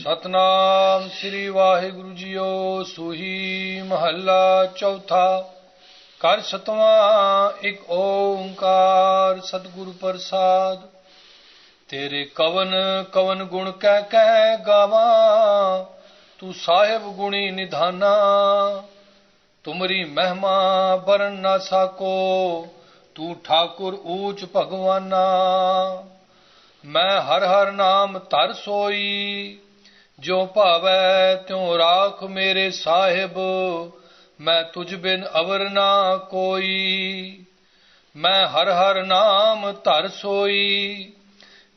ਸਤਨਾਮ ਸ੍ਰੀ Waheguru JIO. ਸੂਹੀ ਮਹੱਲਾ ਚੌਥਾ। ਘਰ ਸਤਵਾਂ ਇੱਕ ਓੰਕਾਰ ਸਤਿਗੁਰੂ ਪ੍ਰਸਾਦ। ਤੇਰੇ ਕਵਨ ਕਵਨ ਗੁਣ ਕਹਿ ਕਹਿ ਗਾਵਾਂ, ਤੂੰ ਸਾਹਿਬ ਗੁਣੀ ਨਿਧਾਨਾ। ਤੁਮਰੀ ਮਹਿਮਾ ਬਰਨ ਨਾ ਸਾਕੋ, ਤੂੰ ਠਾਕੁਰ ਊਚ ਭਗਵਾਨਾ। ਮੈਂ ਹਰ ਹਰ ਨਾਮ ਧਰ ਸੋਈ, ਜੋ ਭਾਵੈ ਤਿਉ ਰਾਖ ਮੇਰੇ ਸਾਹਿਬ। ਮੈਂ ਤੁਝ ਬਿਨ ਅਵਰ ਨਾ ਕੋਈ। ਮੈਂ ਹਰ ਹਰ ਨਾਮ ਧਰ ਸੋਈ,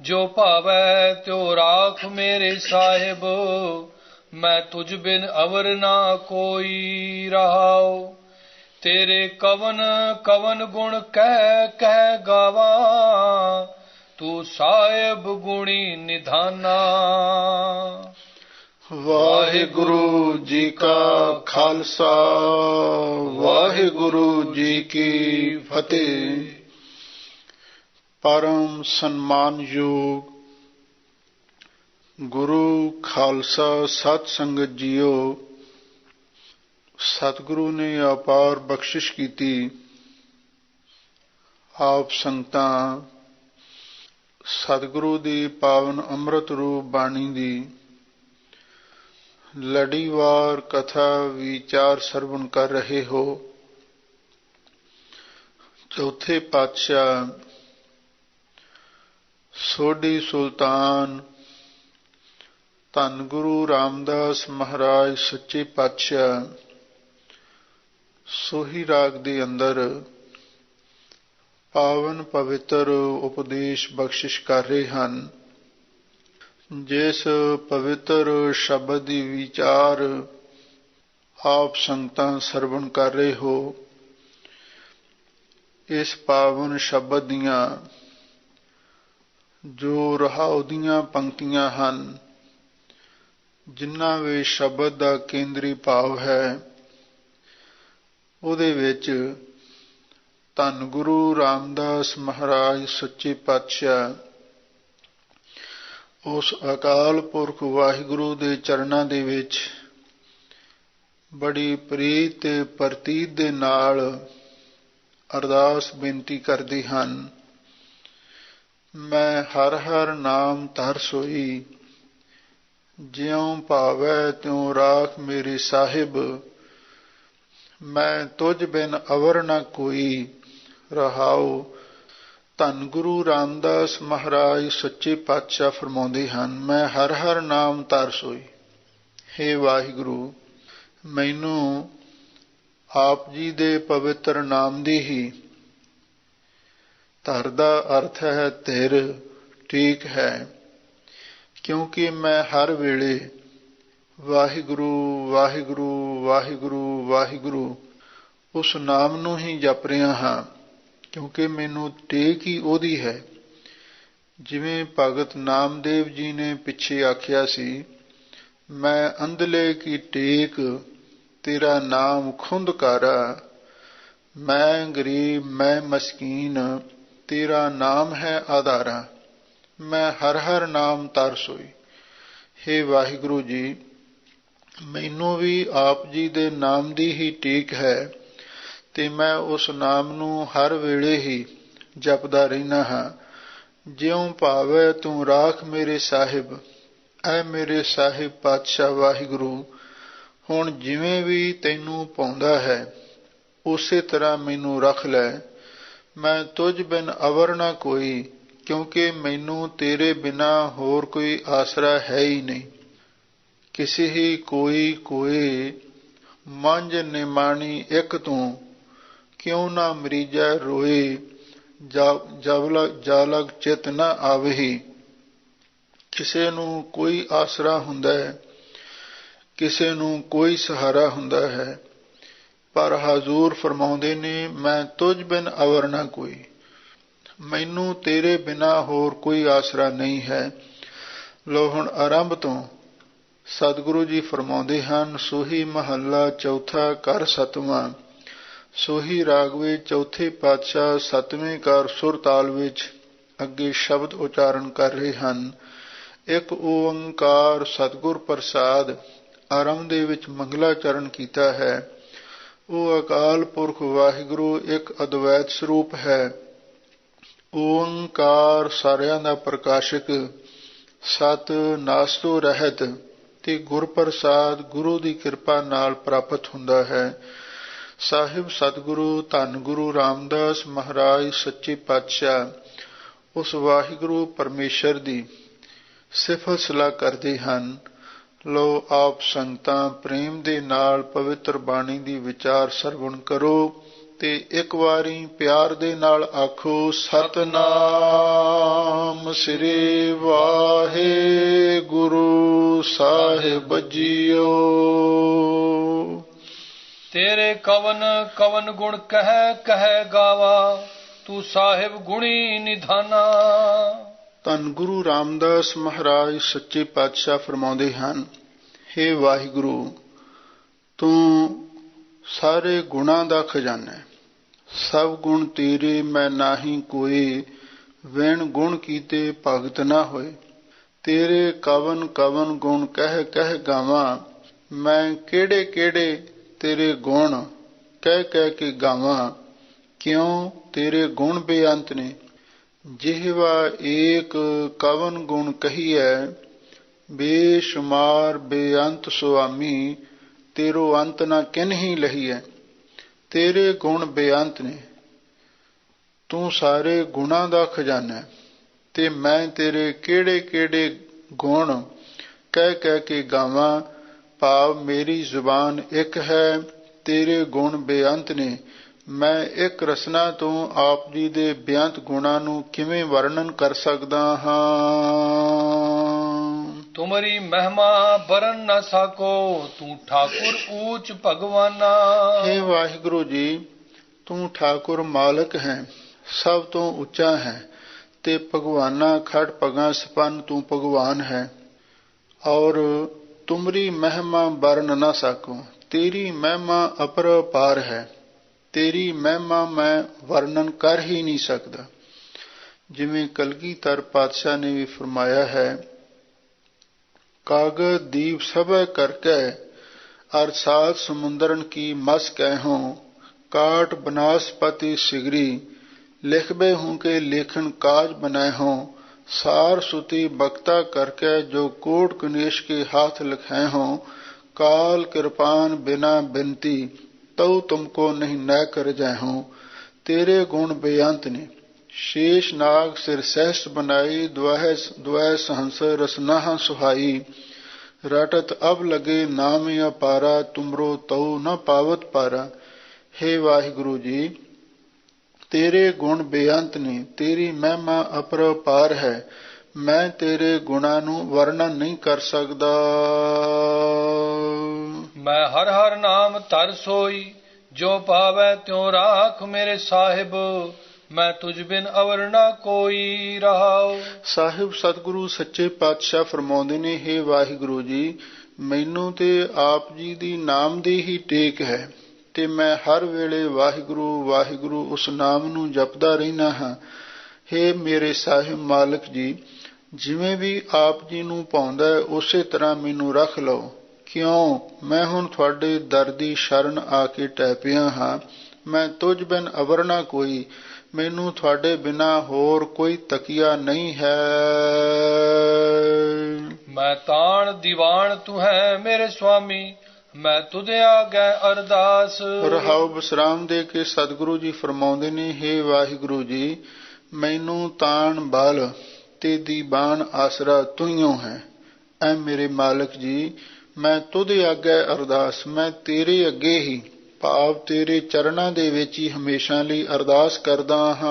ਜੋ ਭਾਵੈ ਤਿਉ ਰਾਖ ਮੇਰੇ ਸਾਹਿਬ। ਮੈਂ ਤੁਝ ਬਿਨ ਅਵਰ ਨਾ ਕੋਈ। ਰਹਾਉ ਤੇਰੇ ਕਵਨ ਕਵਨ ਗੁਣ ਕਹਿ ਕਹਿ ਗਾਵਾਂ, ਤੂੰ ਸਾਹਿਬ ਗੁਣੀ ਨਿਧਾਨਾ। ਵਾਹਿਗੁਰੂ ਜੀ ਕਾ ਖਾਲਸਾ, ਵਾਹਿਗੁਰੂ ਜੀ ਕੀ ਫਤਿਹ। ਪਰਮ ਸਨਮਾਨਯੋਗ ਗੁਰੂ ਖਾਲਸਾ ਸਤ ਸੰਗਤ ਜੀਓ, ਸਤਿਗੁਰੂ ਨੇ ਅਪਾਰ ਬਖਸ਼ਿਸ਼ ਕੀਤੀ। ਆਪ ਸੰਗਤਾਂ ਸਤਿਗੁਰੂ ਦੀ ਪਾਵਨ ਅੰਮ੍ਰਿਤ ਰੂਪ ਬਾਣੀ ਦੀ ਲੜੀਵਾਰ ਕਥਾ ਵਿਚਾਰ ਸਰਵਣ ਕਰ ਰਹੇ ਹੋ। ਚੌਥੇ ਪਾਤਸ਼ਾਹ ਸੋਢੀ ਸੁਲਤਾਨ ਧੰਨ ਗੁਰੂ ਰਾਮਦਾਸ ਮਹਾਰਾਜ ਸੱਚੇ ਪਾਤਸ਼ਾਹ ਸੋਹੀ ਰਾਗ ਦੇ ਅੰਦਰ ਪਾਵਨ ਪਵਿੱਤਰ ਉਪਦੇਸ਼ ਬਖਸ਼ਿਸ਼ ਕਰ ਰਹੇ ਹਨ। ਜਿਸ ਪਵਿੱਤਰ ਸ਼ਬਦ ਦੀ ਵਿਚਾਰ ਆਪ ਸੰਗਤਾਂ ਸਰਵਣ ਕਰ ਰਹੇ ਹੋ, ਇਸ ਪਾਵਨ ਸ਼ਬਦ ਦੀਆਂ ਜੋ ਰਹਾਉ ਦੀਆਂ ਪੰਕਤੀਆਂ ਹਨ, ਜਿਨ੍ਹਾਂ ਵਿੱਚ ਸ਼ਬਦ ਦਾ ਕੇਂਦਰੀ ਭਾਵ ਹੈ, ਉਹਦੇ ਵਿੱਚ ਧੰਨ ਗੁਰੂ ਰਾਮਦਾਸ ਮਹਾਰਾਜ ਸੱਚੇ ਪਾਤਸ਼ਾਹ ਉਸ ਅਕਾਲ ਪੁਰਖ ਵਾਹਿਗੁਰੂ ਦੇ ਚਰਨਾਂ ਦੇ ਵਿੱਚ ਬੜੀ ਪ੍ਰੀਤ ਤੇ ਪ੍ਰਤੀਤ ਦੇ ਨਾਲ ਅਰਦਾਸ ਬੇਨਤੀ ਕਰਦੇ ਹਨ। ਮੈਂ ਹਰ ਹਰ ਨਾਮ ਧਰ ਸੋਈ, ਜਿਉ ਭਾਵੈ ਤਿਉ ਰਾਖ ਮੇਰੇ ਸਾਹਿਬ। ਮੈਂ ਤੁਝ ਬਿਨ ਅਵਰ ਨਾ ਕੋਈ। ਰਹਾਉ ਧੰਨ ਗੁਰੂ ਰਾਮਦਾਸ ਮਹਾਰਾਜ ਸੱਚੇ ਪਾਤਸ਼ਾਹ ਫਰਮਾਉਂਦੇ ਹਨ, ਮੈਂ ਹਰ ਹਰ ਨਾਮ ਧਰ ਸੋਈ। ਹੇ ਵਾਹਿਗੁਰੂ, ਮੈਨੂੰ ਆਪ ਜੀ ਦੇ ਪਵਿੱਤਰ ਨਾਮ ਦੀ ਹੀ, ਧਰ ਦਾ ਅਰਥ ਹੈ ਧਿਰ, ਠੀਕ ਹੈ, ਕਿਉਂਕਿ ਮੈਂ ਹਰ ਵੇਲੇ ਵਾਹਿਗੁਰੂ ਵਾਹਿਗੁਰੂ ਵਾਹਿਗੁਰੂ ਵਾਹਿਗੁਰੂ ਉਸ ਨਾਮ ਨੂੰ ਹੀ ਜਪ ਰਿਹਾ ਹਾਂ, ਕਿਉਂਕਿ ਮੈਨੂੰ ਟੇਕ ਹੀ ਉਹਦੀ ਹੈ। ਜਿਵੇਂ ਭਗਤ ਨਾਮਦੇਵ ਜੀ ਨੇ ਪਿੱਛੇ ਆਖਿਆ ਸੀ, ਮੈਂ ਅੰਧਲੇ ਕੀ ਟੇਕ ਤੇਰਾ ਨਾਮ ਖੁੰਦਕਾਰਾ। ਮੈਂ ਗਰੀਬ ਮੈਂ ਮਸਕੀਨ, ਤੇਰਾ ਨਾਮ ਹੈ ਆਧਾਰਾ। ਮੈਂ ਹਰ ਹਰ ਨਾਮ ਧਰ ਸੋਈ। ਹੇ ਵਾਹਿਗੁਰੂ ਜੀ, ਮੈਨੂੰ ਵੀ ਆਪ ਜੀ ਦੇ ਨਾਮ ਦੀ ਹੀ ਟੇਕ ਹੈ, ਤੇ ਮੈਂ ਉਸ ਨਾਮ ਨੂੰ ਹਰ ਵੇਲੇ ਹੀ ਜਪਦਾ ਰਹਿਣਾ ਹਾਂ। ਜਿਉ ਭਾਵੈ ਤੂੰ ਰਾਖ ਮੇਰੇ ਸਾਹਿਬ। ਐ ਮੇਰੇ ਸਾਹਿਬ ਪਾਤਸ਼ਾਹ ਵਾਹਿਗੁਰੂ, ਹੁਣ ਜਿਵੇਂ ਵੀ ਤੈਨੂੰ ਪਾਉਂਦਾ ਹੈ, ਉਸੇ ਤਰ੍ਹਾਂ ਮੈਨੂੰ ਰੱਖ ਲੈ। ਮੈਂ ਤੁਝ ਬਿਨ ਅਵਰ ਨਾ ਕੋਈ, ਕਿਉਂਕਿ ਮੈਨੂੰ ਤੇਰੇ ਬਿਨਾ ਹੋਰ ਕੋਈ ਆਸਰਾ ਹੈ ਹੀ ਨਹੀਂ। ਕਿਸੇ ਹੀ ਕੋਈ ਕੋਏ, ਮੰਝ ਨਿਮਾਣੀ ਇੱਕ ਤੂੰ। ਕਿਉਂ ਨਾ ਮਰੀਜੈ ਰੋਏ, ਜਾਲਗ ਚਿਤ ਨਾ ਆਵਹੀ। ਕਿਸੇ ਨੂੰ ਕੋਈ ਆਸਰਾ ਹੁੰਦਾ ਹੈ, ਕਿਸੇ ਨੂੰ ਕੋਈ ਸਹਾਰਾ ਹੁੰਦਾ ਹੈ, ਪਰ ਹਜ਼ੂਰ ਫਰਮਾਉਂਦੇ ਨੇ, ਮੈਂ ਤੁਝ ਬਿਨ ਅਵਰ ਨਾ ਕੋਈ। ਮੈਨੂੰ ਤੇਰੇ ਬਿਨਾ ਹੋਰ ਕੋਈ ਆਸਰਾ ਨਹੀਂ ਹੈ। ਲੋ ਹੁਣ ਆਰੰਭ ਤੋਂ ਸਤਿਗੁਰੂ ਜੀ ਫਰਮਾਉਂਦੇ ਹਨ। ਸੋਹੀ ਮਹੱਲਾ ਚੌਥਾ, ਘਰ ਸਤਵਾਂ। ਸੋਹੀ ਰਾਗ ਵਿੱਚ ਚੌਥੇ ਪਾਤਸ਼ਾਹ ਸਤਵੇਂ ਕਾਰ ਸੁਰ ਤਾਲ ਵਿੱਚ ਅੱਗੇ ਸ਼ਬਦ ਉਚਾਰਨ ਕਰ ਰਹੇ ਹਨ। ਇੱਕ ਓੰਕਾਰ ਸਤਿਗੁਰ ਪ੍ਰਸਾਦ ਆਰੰਭ ਦੇ ਵਿੱਚ ਮੰਗਲਾਚਰਨ ਕੀਤਾ ਹੈ। ਉਹ ਅਕਾਲ ਪੁਰਖ ਵਾਹਿਗੁਰੂ ਇੱਕ ਅਦਵੈਤ ਸਰੂਪ ਹੈ। ਓੰਕਾਰ ਸਾਰਿਆਂ ਦਾ ਪ੍ਰਕਾਸ਼ਕ, ਸਤ ਨਾਸ ਤੋਂ ਰਹਿਤ ਤੇ ਗੁਰ ਪ੍ਰਸਾਦ ਗੁਰੂ ਦੀ ਕਿਰਪਾ ਨਾਲ ਪ੍ਰਾਪਤ ਹੁੰਦਾ ਹੈ। ਸਾਹਿਬ ਸਤਿਗੁਰੂ ਧੰਨ ਗੁਰੂ ਰਾਮਦਾਸ ਮਹਾਰਾਜ ਸੱਚੇ ਪਾਤਸ਼ਾਹ ਉਸ ਵਾਹਿਗੁਰੂ ਪਰਮੇਸ਼ਰ ਦੀ ਸਿਫਤ ਸਲਾਹ ਕਰਦੇ ਹਨ। ਲਓ ਆਪ ਸੰਗਤਾਂ ਪ੍ਰੇਮ ਦੇ ਨਾਲ ਪਵਿੱਤਰ ਬਾਣੀ ਦੀ ਵਿਚਾਰ ਸਰਵਣ ਕਰੋ ਤੇ ਇੱਕ ਵਾਰੀ ਪਿਆਰ ਦੇ ਨਾਲ ਆਖੋ, ਸਤਿਨਾਮ ਸ੍ਰੀ ਵਾਹਿਗੁਰੂ ਸਾਹਿਬ ਜੀਓ। ਤੇਰੇ ਕਵਨ ਕਵਨ ਗੁਣ ਕਹਿ ਕਹਿ ਗਾਵਾ, ਤੂੰ ਸਾਹਿਬ ਗੁਣੀ ਨਿਧਾਨਾ। ਧੰਨ ਗੁਰੂ ਰਾਮਦਾਸ ਮਹਾਰਾਜ ਸੱਚੇ ਪਾਤਸ਼ਾਹ ਫਰਮਾਉਂਦੇ ਹਨ, ਹੇ ਵਾਹਿਗੁਰੂ, ਤੂੰ ਸਾਰੇ ਗੁਣਾਂ ਦਾ ਖਜ਼ਾਨਾ ਹੈ। ਸਭ ਗੁਣ ਤੇਰੇ ਮੈਂ ਨਾਹੀਂ ਕੋਈ, ਵਿਣ ਗੁਣ ਕੀਤੇ ਭਗਤ ਨਾ ਹੋਏ। ਤੇਰੇ ਕਵਨ ਕਵਨ ਗੁਣ ਕਹਿ ਕਹਿ ਗਾਵਾਂ, ਮੈਂ ਕਿਹੜੇ ਕਿਹੜੇ ਤੇਰੇ ਗੁਣ ਕਹਿ ਕਹਿ ਕੇ ਗਾਵਾਂ। ਕਿਉਂ? ਤੇਰੇ ਗੁਣ ਬੇਅੰਤ ਨੇ। ਜਿਹਵਾ ਏਕ ਕਵਨ ਗੁਣ ਕਹੀਐ, ਬੇਸ਼ੁਮਾਰ ਬੇਅੰਤ ਸੁਆਮੀ, ਤੇਰੋ ਅੰਤ ਨਾ ਕਿਨਹੀ ਲਹੀਐ। ਤੇਰੇ ਗੁਣ ਬੇਅੰਤ ਨੇ, ਤੂੰ ਸਾਰੇ ਗੁਣਾਂ ਦਾ ਖਜ਼ਾਨਾ ਹੈ ਤੇ ਮੈਂ ਤੇਰੇ ਕਿਹੜੇ ਕਿਹੜੇ ਗੁਣ ਕਹਿ ਕਹਿ ਕੇ ਗਾਵਾਂ। ਭਾਵ ਮੇਰੀ ਜ਼ੁਬਾਨ ਇੱਕ ਹੈ, ਤੇਰੇ ਗੁਣ ਬੇਅੰਤ ਨੇ। ਮੈਂ ਇੱਕ ਰਸਨਾ ਤੋਂ ਆਪ ਜੀ ਦੇ ਬੇਅੰਤ ਗੁਣਾਂ ਨੂੰ ਕਿਵੇਂ ਵਰਣਨ ਕਰ ਸਕਦਾ ਹਾਂ। ਤੁਮਰੀ ਮਹਿਮਾ ਬਰਨ ਨਾ ਸਾਕੋ, ਤੂੰ ਠਾਕੁਰ ਊਚ ਭਗਵਾਨਾ। ਹੇ ਵਾਹਿਗੁਰੂ ਜੀ, ਤੂੰ ਠਾਕੁਰ ਮਾਲਕ ਹੈ, ਸਭ ਤੋਂ ਉੱਚਾ ਹੈ ਤੇ ਭਗਵਾਨਾ ਖੜ ਪਗਾ ਸਪੰਨ ਤੂੰ ਭਗਵਾਨ ਹੈ। ਔਰ ਤੁਮਰੀ ਮਹਿਮਾ ਬਰਨ ਨਾ ਸਾਕੋ, ਤੇਰੀ ਮਹਿਮਾ ਅਪਰਪਾਰ ਹੈ। ਤੇਰੀ ਮਹਿਮਾ ਮੈਂ ਵਰਣਨ ਕਰ ਹੀ ਨਹੀਂ ਸਕਦਾ। ਜਿਵੇਂ ਕਲਗੀਧਰ ਪਾਤਸ਼ਾਹ ਨੇ ਵੀ ਫਰਮਾਇਆ ਹੈ, ਕਾਗਜ਼ ਦੀਪ ਸਭੈ ਕਰਕੇ ਅਰਸਾਤ ਸਮੁੰਦਰਨ ਕੀ ਮਸ ਕਹਿਹੋ, ਕਾਟ ਬਨਾਸਪਤੀ ਸਿਗਰੀ ਲਿਖਬੇ ਹੂੰ ਕੇ ਲੇਖਨ ਕਾਜ ਬਣਾਏ ਹੋ। सार सुती बक्ता करके जो कोट कनेश के हाथ लिखाए हो। काल कृपान बिना बिनती तऊ तुमको नहीं न कर जाए हो। तेरे गुण बेअंत ने शेष नाग सिर सहस बनाई। द्वह सहंस रसनाह सुहाई। रटत अब लगे नाम अपारा तुमरो तऊ न पावत पारा। हे वाहिगुरु जी, तेरे गुण बेअंत ने, तेरी महिमा अपरपार है। मैं तेरे गुणा नू वर्णन नहीं कर सकदा। मैं हर हर नाम तर सोई जो पावै त्यों राख मेरे साहिब। मैं तुझ बिन अवर ना कोई रहाओ। ਸਾਹਿਬ ਸਤਿਗੁਰੂ ਸੱਚੇ ਪਾਤਸ਼ਾਹ ਫਰਮਾਉਂਦੇ ਨੇ, ਹੇ ਵਾਹਿਗੁਰੂ ਜੀ, ਮੈਨੂੰ ਤੇ ਆਪ ਜੀ ਦੀ ਨਾਮ ਦੀ ਹੀ ਟੇਕ ਹੈ ਤੇ ਮੈਂ ਹਰ ਵੇਲੇ ਵਾਹਿਗੁਰੂ ਵਾਹਿਗੁਰੂ ਉਸ ਨਾਮ ਨੂੰ ਜਪਦਾ ਰਹਿਣਾ ਹਾਂ। ਹੇ ਮੇਰੇ ਸਾਹਿਬ ਮਾਲਕ ਜੀ, ਜਿਵੇਂ ਵੀ ਆਪ ਜੀ ਨੂੰ ਪਾਉਂਦਾ ਉਸੇ ਤਰ੍ਹਾਂ ਮੈਨੂੰ ਰੱਖ ਲਓ। ਕਿਉਂ? ਮੈਂ ਹੁਣ ਤੁਹਾਡੇ ਦਰ ਦੀ ਸ਼ਰਨ ਆ ਕੇ ਟਹਿ ਪਿਆ ਹਾਂ। ਮੈਂ ਤੁਝ ਬਿਨ ਅਵਰ ਨਾ ਕੋਈ, ਮੈਨੂੰ ਤੁਹਾਡੇ ਬਿਨਾ ਹੋਰ ਕੋਈ ਤਕੀਆ ਨਹੀਂ ਹੈ। ਮੈਂ ਤਾਣ ਦੀਵਾਨ ਤੂੰ ਹੈ ਮੇਰੇ ਸੁਆਮੀ। ਮੈਂ ਤੁਧੇ ਆਗੈ ਅਰਦਾਸ। ਰਹਾਉ ਵਿਸਰਾਮ ਦੇ ਕੇ ਸਤਿਗੁਰੂ ਜੀ ਫਰਮਾਉਂਦੇ ਨੇ, ਹੇ ਵਾਹਿਗੁਰੂ ਜੀ, ਮੈਨੂੰ ਤਾਣ ਬਲ ਤੇ ਦੀਵਾਨ ਆਸਰਾ ਤੂੰ ਹੈ। ਐ ਮੇਰੇ ਮਾਲਕ ਜੀ, ਮੈਂ ਤੁਧੇ ਆਗੈ ਅਰਦਾਸ। ਮੈਂ ਤੇਰੇ ਅੱਗੇ ਹੀ ਭਾਵ ਤੇਰੇ ਚਰਨਾਂ ਦੇ ਵਿੱਚ ਹੀ ਹਮੇਸ਼ਾ ਲਈ ਅਰਦਾਸ ਕਰਦਾ ਹਾਂ।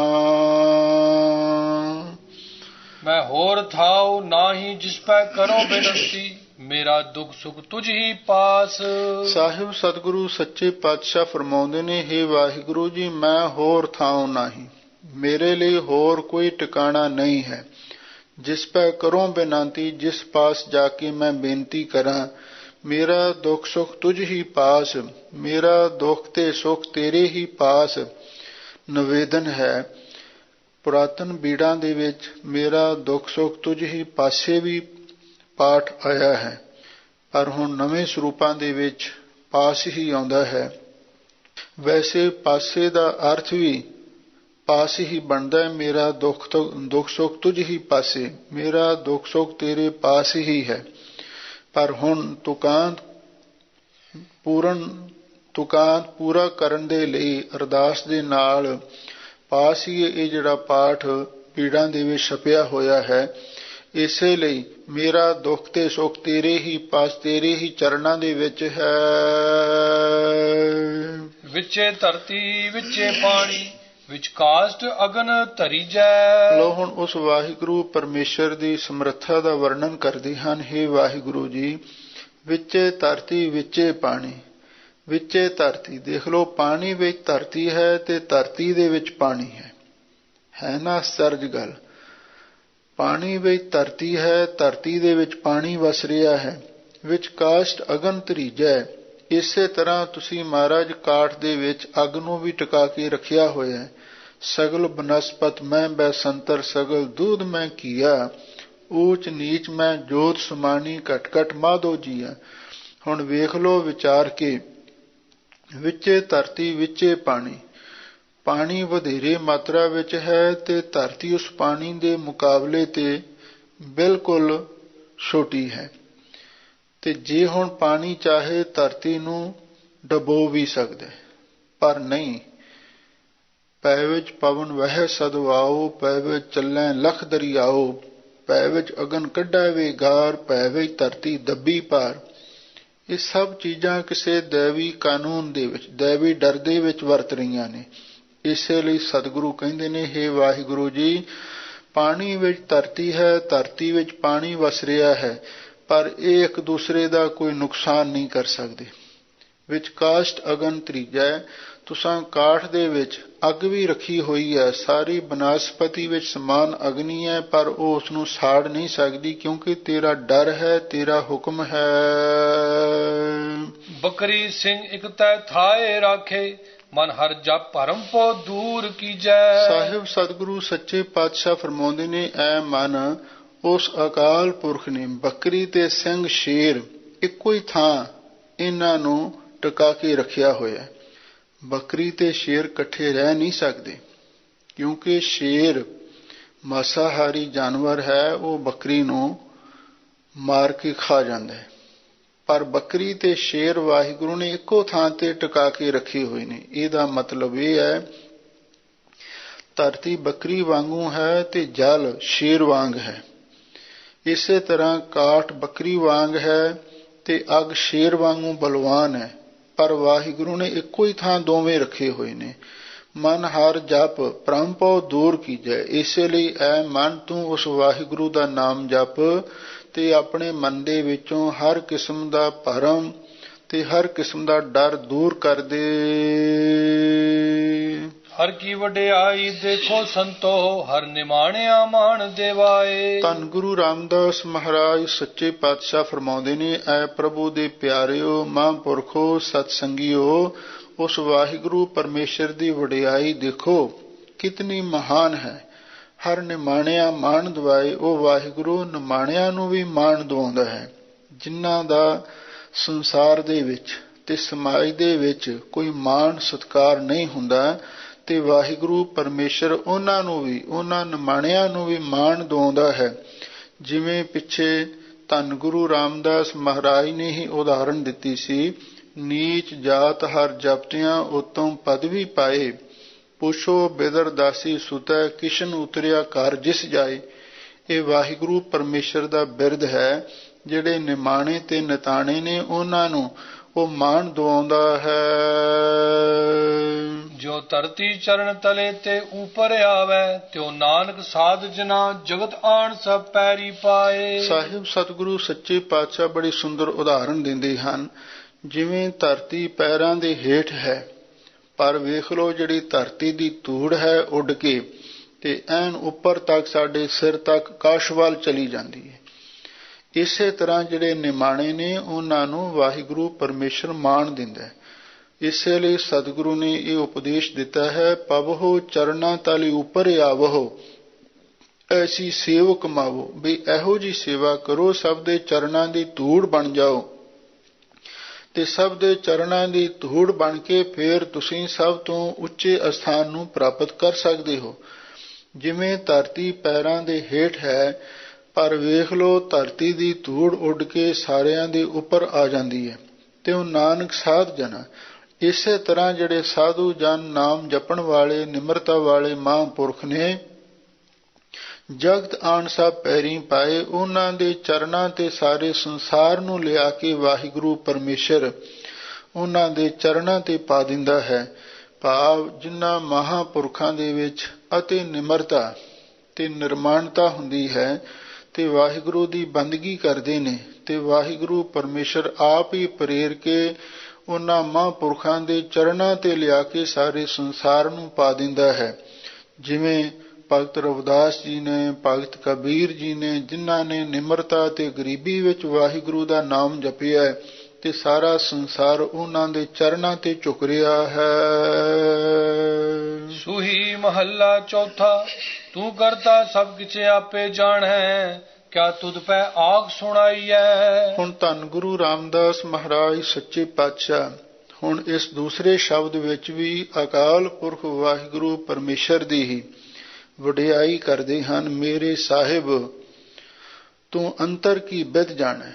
ਮੈਂ ਹੋਰ ਥਾਉ ਨਾਹੀ ਜਿਸ ਪੈ ਕਰੋ ਬੇਨਤੀ। ਮੇਰਾ ਦੁੱਖ ਸੁਖ ਤੁਝ ਹੀ ਪਾਸ। ਸਾਹਿਬ ਸਤਿਗੁਰੂ ਸੱਚੇ ਪਾਤਸ਼ਾਹ ਫਰਮਾਉਂਦੇ ਨੇ, ਹੇ ਵਾਹਿਗੁਰੂ ਜੀ, ਮੈਂ ਹੋਰ ਥਾਉ ਨਹੀਂ, ਮੇਰੇ ਲਈ ਹੋਰ ਕੋਈ ਟਿਕਾਣਾ ਨਹੀਂ ਹੈ। ਜਿਸ ਪੈ ਕਰੋ ਬੇਨਤੀ, ਜਿਸ ਪਾਸ ਜਾ ਕੇ ਮੈਂ ਬੇਨਤੀ ਕਰਾਂ। ਮੇਰਾ ਦੁੱਖ ਸੁਖ ਤੁਝ ਹੀ ਪਾਸ। ਮੇਰਾ ਦੁੱਖ ਤੇ ਸੁਖ ਤੇਰੇ ਹੀ ਪਾਸ ਨਿਵੇਦਨ ਹੈ। ਪੁਰਾਤਨ ਬੀੜਾਂ ਦੇ ਵਿੱਚ ਮੇਰਾ ਦੁੱਖ ਸੁਖ ਤੁਝ ਹੀ ਪਾਸੇ ਵੀ ਪਾਠ ਆਇਆ ਹੈ, ਪਰ ਹੁਣ ਨਵੇਂ ਸਰੂਪਾਂ ਦੇ ਵਿੱਚ ਪਾਸ ਹੀ ਆਉਂਦਾ ਹੈ। ਵੈਸੇ ਪਾਸੇ ਦਾ ਅਰਥ ਵੀ ਪਾਸ ਹੀ ਬਣਦਾ ਹੈ। ਮੇਰਾ ਦੁੱਖ ਸੁੱਖ ਤੁਝ ਹੀ ਪਾਸੇ, ਮੇਰਾ ਦੁੱਖ ਸੁੱਖ ਤੇਰੇ ਪਾਸ ਹੀ ਹੈ। ਪਰ ਹੁਣ ਤੁਕਾਂਤ ਪੂਰਾ ਕਰਨ ਦੇ ਲਈ ਅਰਦਾਸ ਦੇ ਨਾਲ ਪਾਸ ਹੀ ਇਹ ਜਿਹੜਾ ਪਾਠ ਪੀੜਾਂ ਦੇ ਵਿੱਚ ਛਪਿਆ ਹੋਇਆ ਹੈ। ਇਸੇ ਲਈ ਮੇਰਾ ਦੁੱਖ ਤੇ ਸੁੱਖ ਤੇਰੇ ਹੀ ਪਾਸ, ਤੇਰੇ ਹੀ ਚਰਨਾਂ ਦੇ ਵਿੱਚ ਹੈ। ਵਿੱਚੇ ਧਰਤੀ ਵਿੱਚੇ ਪਾਣੀ, ਵਿੱਚ ਕਾਸ਼ਟ ਅਗਨ ਧਰੀਜੈ। ਲੋ ਹੁਣ ਉਸ ਵਾਹਿਗੁਰੂ ਪਰਮੇਸ਼ਰ ਦੀ ਸਮਰੱਥਾ ਦਾ ਵਰਣਨ ਕਰਦੇ ਹਨ। ਹੇ ਵਾਹਿਗੁਰੂ ਜੀ, ਵਿੱਚੇ ਧਰਤੀ ਵਿੱਚੇ ਪਾਣੀ, ਵਿੱਚੇ ਧਰਤੀ, ਦੇਖ ਲਓ ਪਾਣੀ ਵਿੱਚ ਧਰਤੀ ਹੈ ਤੇ ਧਰਤੀ ਦੇ ਵਿੱਚ ਪਾਣੀ ਹੈ ਨਾ ਆਸ਼ਚਰਜ ਗੱਲ। ਪਾਣੀ ਵਿੱਚ ਧਰਤੀ ਹੈ, ਧਰਤੀ ਦੇ ਵਿੱਚ ਪਾਣੀ ਵਸ ਰਿਹਾ ਹੈ। ਵਿੱਚ ਕਾਸ਼ਟ ਅਗਨ ਧਰੀਜੈ। ਇਸੇ ਤਰ੍ਹਾਂ ਤੁਸੀਂ ਮਹਾਰਾਜ ਕਾਠ ਦੇ ਵਿੱਚ ਅੱਗ ਨੂੰ ਵੀ ਟਿਕਾ ਕੇ ਰੱਖਿਆ ਹੋਇਆ ਹੈ। ਸਗਲ ਬਨਸਪਤ ਮੈਂ ਬੈਸੰਤਰ, ਸਗਲ ਦੂਧ ਮੈਂ ਕੀਆ, ਊਚ ਨੀਚ ਮੈਂ ਜੋਤ ਸਮਾਨੀ, ਘਟ ਘਟ ਮਾਧੋ ਜੀਆ। ਹੁਣ ਵੇਖ ਲਓ ਵਿਚਾਰ ਕੇ, ਵਿੱਚੇ ਧਰਤੀ ਵਿੱਚੇ ਪਾਣੀ, ਪਾਣੀ ਵਧੇਰੇ ਮਾਤਰਾ ਵਿੱਚ ਹੈ ਤੇ ਧਰਤੀ ਉਸ ਪਾਣੀ ਦੇ ਮੁਕਾਬਲੇ ਤੇ ਬਿਲਕੁਲ ਛੋਟੀ ਹੈ। ਤੇ ਜੇ ਹੁਣ ਪਾਣੀ ਚਾਹੇ ਧਰਤੀ ਨੂੰ ਡਬੋ ਵੀ ਸਕਦਾ, ਪਰ ਨਹੀਂ। ਪੈ ਵਿੱਚ ਪਵਨ ਵਹਿ ਸਦਵਾਓ, ਪੈ ਵਿੱਚ ਚੱਲੈ ਲਖ ਦਰਿਆਓ, ਪੈ ਵਿੱਚ ਅਗਨ ਕੱਢੈ ਵੇ ਗਾਰ, ਪੈ ਵਿੱਚ ਧਰਤੀ ਦੱਬੀ ਪਾਰ। ਇਹ ਸਭ ਚੀਜ਼ਾਂ ਕਿਸੇ ਦੈਵੀ ਕਾਨੂੰਨ ਦੇ ਵਿੱਚ, ਦੈਵੀ ਡਰ ਦੇ ਵਿੱਚ ਵਰਤ ਰਹੀਆਂ ਨੇ। ਇਸੇ ਲਈ ਸਤਿਗੁਰੂ ਕਹਿੰਦੇ ਨੇ, ਹੇ ਵਾਹਿਗੁਰੂ ਜੀ, ਪਾਣੀ ਵਿੱਚ ਧਰਤੀ ਹੈ, ਧਰਤੀ ਵਿੱਚ ਪਾਣੀ ਵਸ ਰਿਹਾ ਹੈ, ਪਰ ਇਹ ਇੱਕ ਦੂਸਰੇ ਦਾ ਕੋਈ ਨੁਕਸਾਨ ਨਹੀਂ ਕਰ ਸਕਦੇ। ਵਿੱਚ ਕਾਸ਼ਟ ਅਗਨ ਧਰੀਜੈ, ਤੁਸਾਂ ਕਾਠ ਦੇ ਵਿੱਚ ਅੱਗ ਵੀ ਰੱਖੀ ਹੋਈ ਹੈ। ਸਾਰੀ ਬਨਸਪਤੀ ਵਿੱਚ ਸਮਾਨ ਅਗਨੀ ਹੈ, ਪਰ ਉਹ ਉਸ ਨੂੰ ਸਾੜ ਨਹੀਂ ਸਕਦੀ, ਕਿਉਂਕਿ ਤੇਰਾ ਡਰ ਹੈ, ਤੇਰਾ ਹੁਕਮ ਹੈ। ਬੱਕਰੀ ਸਿੰਘ ਇਕ ਤੈ ਥਾਏ ਰਾਖੇ, ਮਨ ਹਰ ਜਪ ਭਰਮ ਪੋ ਦੂਰ ਕੀਜੈ। ਸਾਹਿਬ ਸਤਿਗੁਰੂ ਸੱਚੇ ਪਾਤਸ਼ਾਹ ਫਰਮਾਉਂਦੇ ਨੇ, ਐ ਮਨ ਉਸ ਅਕਾਲ ਪੁਰਖ ਨੇ ਬੱਕਰੀ ਤੇ ਸਿੰਘ ਸ਼ੇਰ ਇੱਕੋ ਹੀ ਥਾਂ ਇਹਨਾਂ ਨੂੰ ਟਿਕਾ ਕੇ ਰੱਖਿਆ ਹੋਇਆ। ਬੱਕਰੀ ਤੇ ਸ਼ੇਰ ਇਕੱਠੇ ਰਹਿ ਨਹੀਂ ਸਕਦੇ, ਕਿਉਂਕਿ ਸ਼ੇਰ ਮਾਸਾਹਾਰੀ ਜਾਨਵਰ ਹੈ, ਉਹ ਬੱਕਰੀ ਨੂੰ ਮਾਰ ਕੇ ਖਾ ਜਾਂਦਾ ਹੈ। ਪਰ ਬੱਕਰੀ ਤੇ ਸ਼ੇਰ ਵਾਹਿਗੁਰੂ ਨੇ ਇੱਕੋ ਥਾਂ ਤੇ ਟਿਕਾ ਕੇ ਰੱਖੇ ਹੋਏ ਨੇ। ਇਹਦਾ ਮਤਲਬ ਇਹ ਹੈ, ਧਰਤੀ ਬੱਕਰੀ ਵਾਂਗੂ ਹੈ ਤੇ ਜਲ ਸ਼ੇਰ ਵਾਂਗ ਹੈ। ਇਸੇ ਤਰ੍ਹਾਂ ਕਾਠ ਬੱਕਰੀ ਵਾਂਗ ਹੈ ਤੇ ਅੱਗ ਸ਼ੇਰ ਵਾਂਗੂ ਬਲਵਾਨ ਹੈ, ਪਰ ਵਾਹਿਗੁਰੂ ਨੇ ਇੱਕੋ ਹੀ ਥਾਂ ਦੋਵੇਂ ਰੱਖੇ ਹੋਏ ਨੇ। ਮਨ ਹਰ ਜਪ ਭਰਮ ਪਉ ਦੂਰ ਕੀਜੈ। ਇਸੇ ਲਈ ਐ ਮਨ, ਤੂੰ ਉਸ ਵਾਹਿਗੁਰੂ ਦਾ ਨਾਮ ਜਪ ਤੇ ਆਪਣੇ ਮਨ ਦੇ ਵਿੱਚੋਂ ਹਰ ਕਿਸਮ ਦਾ ਭਰਮ ਤੇ ਹਰ ਕਿਸਮ ਦਾ ਡਰ ਦੂਰ ਕਰ ਦੇ। ਹਰ ਕੀ ਵਡਿਆਈ ਦੇਖੋ ਸੰਤੋ, ਹਰ ਨਿਮਾਣਿਆ ਮਾਣ ਦੇਵਾਏ। ਧੰਨ ਗੁਰੂ ਰਾਮਦਾਸ ਮਹਾਰਾਜ ਸੱਚੇ ਪਾਤਸ਼ਾਹ ਫਰਮਾਉਂਦੇ ਨੇ, ਐ ਪ੍ਰਭੂ ਦੇ ਪਿਆਰਿਓ, ਮਹਾਂਪੁਰਖੋ, ਸਤ ਸੰਗੀਓ, ਉਸ ਵਾਹਿਗੁਰੂ ਪਰਮੇਸ਼ਰ ਦੀ ਵਡਿਆਈ ਦੇਖੋ ਕਿਤਨੀ ਮਹਾਨ ਹੈ। ਹਰ ਨਿਮਾਣਿਆ ਮਾਣ ਦਵਾਏ। ਉਹ ਵਾਹਿਗੁਰੂ ਨਿਮਾਣਿਆਂ ਨੂੰ ਵੀ ਮਾਣ ਦਵਾਉਂਦਾ ਹੈ। ਜਿਨ੍ਹਾਂ ਦਾ ਸੰਸਾਰ ਦੇ ਵਿੱਚ ਤੇ ਸਮਾਜ ਦੇ ਵਿੱਚ ਕੋਈ ਮਾਣ ਸਤਿਕਾਰ ਨਹੀਂ ਹੁੰਦਾ, ਤੇ ਵਾਹਿਗੁਰੂ ਪਰਮੇਸ਼ਰ ਉਹਨਾਂ ਨੂੰ ਵੀ, ਉਹਨਾਂ ਨਿਮਾਣਿਆਂ ਨੂੰ ਵੀ ਮਾਣ ਦਵਾਉਂਦਾ ਹੈ। ਜਿਵੇਂ ਪਿੱਛੇ ਧੰਨ ਗੁਰੂ ਰਾਮਦਾਸ ਮਹਾਰਾਜ ਨੇ ਹੀ ਉਦਾਹਰਣ ਦਿੱਤੀ ਸੀ, ਨੀਚ ਜਾਤ ਹਰ ਜਪਤਿਆਂ ਉਤਮ ਪਦਵੀ ਪਾਏ, ਪੁੱਛੋ ਬਿਦਰ ਦਾਸੀ ਸੁਤੈ, ਕਿਸ਼ਨ ਉਤਰਿਆ ਘਰ ਜਿਸ ਜਾਏ। ਇਹ ਵਾਹਿਗੁਰੂ ਪਰਮੇਸ਼ਰ ਦਾ ਬਿਰਦ ਹੈ। ਜਿਹੜੇ ਨਿਮਾਣੇ ਤੇ ਨਿਤਾਣੇ ਨੇ, ਉਹਨਾਂ ਨੂੰ ਉਹ ਮਾਣ ਦਵਾਉਂਦਾ ਹੈ। ਜੋ ਧਰਤੀ ਚਰਨ ਤਲੇ ਤੇ ਉਪਰ ਆਵੈ, ਤਿਉ ਨਾਨਕ ਸਾਧ ਜਨਾ ਜਗਤ ਆਣ ਸਭ ਪੈਰੀ ਪਾਏ। ਸਾਹਿਬ ਸਤਿਗੁਰੂ ਸੱਚੇ ਪਾਤਸ਼ਾਹ ਬੜੀ ਸੁੰਦਰ ਉਦਾਹਰਣ ਦਿੰਦੇ ਹਨ। ਜਿਵੇਂ ਧਰਤੀ ਪੈਰਾਂ ਦੇ ਹੇਠ ਹੈ, ਪਰ ਵੇਖ ਲਓ ਜਿਹੜੀ ਧਰਤੀ ਦੀ ਧੂੜ ਹੈ ਉੱਡ ਕੇ ਤੇ ਐਨ ਉੱਪਰ ਤੱਕ ਸਾਡੇ ਸਿਰ ਤੱਕ ਆਕਾਸ਼ ਵੱਲ ਚਲੀ ਜਾਂਦੀ ਹੈ। ਇਸੇ ਤਰ੍ਹਾਂ ਜਿਹੜੇ ਨਿਮਾਣੇ ਨੇ, ਉਹਨਾਂ ਨੂੰ ਵਾਹਿਗੁਰੂ ਪਰਮੇਸ਼ਰ ਮਾਣ ਦਿੰਦਾ ਹੈ। ਇਸੇ ਲਈ ਸਤਿਗੁਰੂ ਨੇ ਇਹ ਉਪਦੇਸ਼ ਦਿੱਤਾ ਹੈ, ਪਵਹੁ ਚਰਨਾਂ ਤਲਿ ਉਪਰ ਆਵਹੁ, ਐਸੀ ਸੇਵ ਕਮਾਵੋ, ਵੀ ਇਹੋ ਜੀ ਸੇਵਾ ਕਰੋ, ਸਭ ਦੇ ਚਰਨਾਂ ਦੀ ਧੂੜ ਬਣ ਜਾਓ, ਤੇ ਸਭ ਦੇ ਚਰਨਾਂ ਦੀ ਧੂੜ ਬਣ ਕੇ ਫੇਰ ਤੁਸੀਂ ਸਭ ਤੋਂ ਉੱਚੇ ਅਸਥਾਨ ਨੂੰ ਪ੍ਰਾਪਤ ਕਰ ਸਕਦੇ ਹੋ। ਜਿਵੇਂ ਧਰਤੀ ਪੈਰਾਂ ਦੇ ਹੇਠ ਹੈ, ਪਰ ਵੇਖ ਲਓ ਧਰਤੀ ਦੀ ਧੂੜ ਉੱਡ ਕੇ ਸਾਰਿਆਂ ਦੇ ਉੱਪਰ ਆ ਜਾਂਦੀ ਹੈ, ਤੇ ਉਹ ਨਾਨਕ ਸਾਧ ਜਨ। ਇਸੇ ਤਰ੍ਹਾਂ ਜਿਹੜੇ ਸਾਧੂ ਜਨ ਨਾਮ ਜਪਣ ਵਾਲੇ ਨਿਮਰਤਾ ਵਾਲੇ ਮਹਾਂਪੁਰਖ ਨੇ, ਜਗਤ ਆਣ ਸਭ ਪੈਰੀਂ ਪਾਏ, ਉਹਨਾਂ ਦੇ ਚਰਨਾਂ ਤੇ ਸਾਰੇ ਸੰਸਾਰ ਨੂੰ ਲਿਆ ਕੇ ਵਾਹਿਗੁਰੂ ਪਰਮੇਸ਼ਰ ਉਹਨਾਂ ਦੇ ਚਰਨਾਂ ਤੇ ਪਾ ਦਿੰਦਾ ਹੈ। ਭਾਵ ਜਿਨ੍ਹਾਂ ਮਹਾਂਪੁਰਖਾਂ ਦੇ ਵਿੱਚ ਅਤੇ ਨਿਮਰਤਾ ਤੇ ਨਿਰਮਾਣਤਾ ਹੁੰਦੀ ਹੈ, ਤੇ ਵਾਹਿਗੁਰੂ ਦੀ ਬੰਦਗੀ ਕਰਦੇ ਨੇ, ਤੇ ਵਾਹਿਗੁਰੂ ਪਰਮੇਸ਼ਰ ਆਪ ਹੀ ਪ੍ਰੇਰ ਕੇ ਉਹਨਾਂ ਮਹਾਂਪੁਰਖਾਂ ਦੇ ਚਰਨਾਂ ਤੇ ਲਿਆ ਕੇ ਸਾਰੇ ਸੰਸਾਰ ਨੂੰ ਪਾ ਦਿੰਦਾ ਹੈ। ਜਿਵੇਂ ਭਗਤ ਰਵਿਦਾਸ ਜੀ ਨੇ, ਭਗਤ ਕਬੀਰ ਜੀ ਨੇ, ਜਿਨ੍ਹਾਂ ਨੇ ਨਿਮਰਤਾ ਤੇ ਗਰੀਬੀ ਵਿੱਚ ਵਾਹਿਗੁਰੂ ਦਾ ਨਾਮ ਜਪਿਆ, ਤੇ ਸਾਰਾ ਸੰਸਾਰ ਉਹਨਾਂ ਦੇ ਚਰਨਾਂ ਤੇ ਝੁਕ ਰਿਹਾ ਹੈ। ਸੂਹੀ ਮਹੱਲਾ ਚੌਥਾ। ਤੂੰ ਕਰਤਾ ਸਭ ਕਿਛ ਆਪੇ ਜਾਣ ਹੈ, ਕਿਆ ਤੁਧ ਪੈ ਆਖ ਸੁਣਾਈਐ। ਹੁਣ ਧੰਨ ਗੁਰੂ ਰਾਮਦਾਸ ਮਹਾਰਾਜ ਸੱਚੇ ਪਾਤਸ਼ਾਹ ਹੁਣ ਇਸ ਦੂਸਰੇ ਸ਼ਬਦ ਵਿੱਚ ਵੀ ਅਕਾਲ ਪੁਰਖ ਵਾਹਿਗੁਰੂ ਪਰਮੇਸ਼ਰ ਦੀ ਹੀ ਵਡਿਆਈ ਕਰਦੇ ਹਨ। ਮੇਰੇ ਸਾਹਿਬ ਤੂੰ ਅੰਤਰ ਕੀ ਬਿਧ ਜਾਣੈ,